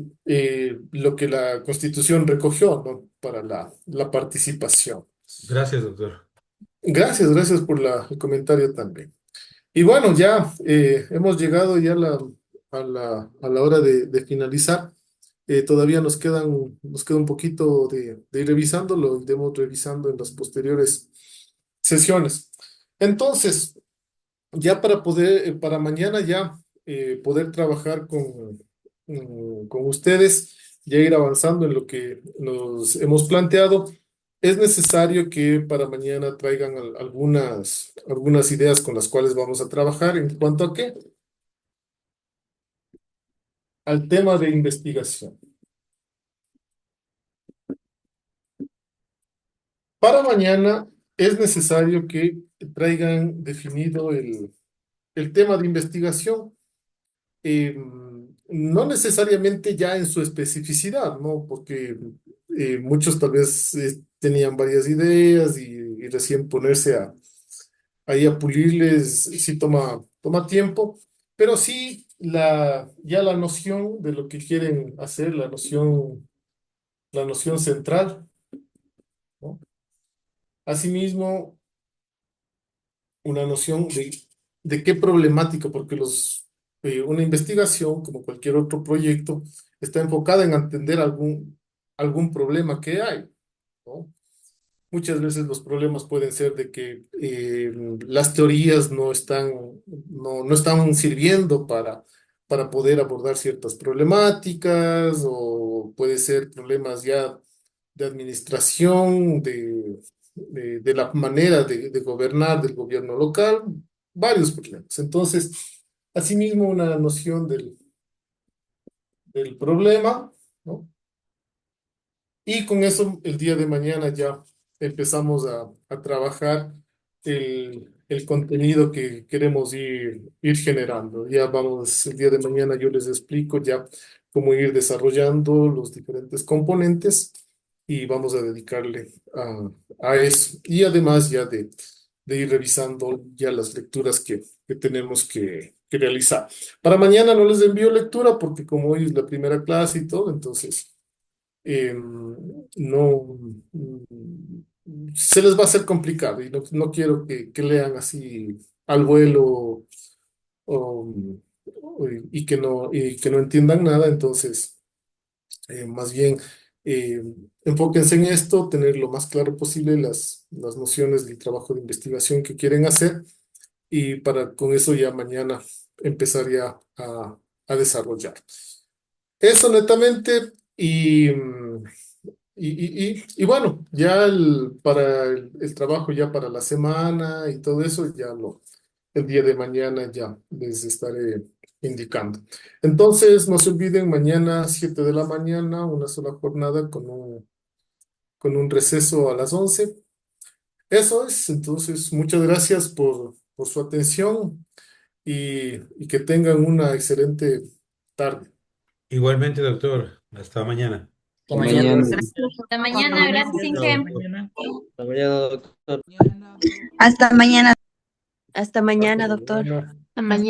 S1: lo que la Constitución recogió, ¿no? Para la participación.
S4: Gracias, doctor.
S1: Gracias por el comentario también. Y bueno, ya hemos llegado ya a la hora de finalizar. Todavía nos queda un poquito de ir revisando, lo iremos revisando en las posteriores sesiones. Entonces, ya para mañana ya poder trabajar con ustedes, ya ir avanzando en lo que nos hemos planteado, es necesario que para mañana traigan algunas ideas con las cuales vamos a trabajar en cuanto a qué, al tema de investigación. Para mañana es necesario que traigan definido el tema de investigación, no necesariamente ya en su especificidad, ¿no? Porque muchos tal vez tenían varias ideas y recién ponerse ahí a pulirles sí toma tiempo, pero sí ya la noción de lo que quieren hacer, la noción central, ¿no? Asimismo, una noción de qué problemática, porque una investigación, como cualquier otro proyecto, está enfocada en entender algún problema que hay, ¿no? Muchas veces los problemas pueden ser de que las teorías no están sirviendo para poder abordar ciertas problemáticas, o puede ser problemas ya de administración, de la manera de gobernar del gobierno local, varios problemas. Entonces, asimismo, una noción del problema, ¿no? Y con eso, el día de mañana ya empezamos a trabajar el contenido que queremos ir generando. Ya vamos, el día de mañana yo les explico ya cómo ir desarrollando los diferentes componentes y vamos a dedicarle a eso. Y además ya de ir revisando ya las lecturas que tenemos que realizar. Para mañana no les envío lectura porque como hoy es la primera clase y todo, entonces no se les va a hacer complicado y no quiero que lean así al vuelo o- y que no entiendan nada. Entonces más bien eh, enfóquense en esto, tener lo más claro posible las nociones del trabajo de investigación que quieren hacer, y con eso ya mañana empezar ya a desarrollar eso netamente. Y bueno, ya para el trabajo ya para la semana y todo eso, el día de mañana ya les estaré indicando. Entonces, no se olviden, mañana 7 de la mañana, una sola jornada con un receso a las 11. Eso es, entonces, muchas gracias por su atención y que tengan una excelente tarde.
S4: Igualmente, doctor. Hasta mañana.
S7: Hasta mañana.
S8: Hasta mañana, gracias,
S5: Hasta
S8: Inge.
S5: mañana.
S7: Hasta mañana, doctor.
S9: Hasta mañana.
S10: Hasta mañana,
S1: Hasta
S10: doctor.
S1: mañana.
S6: Hasta mañana.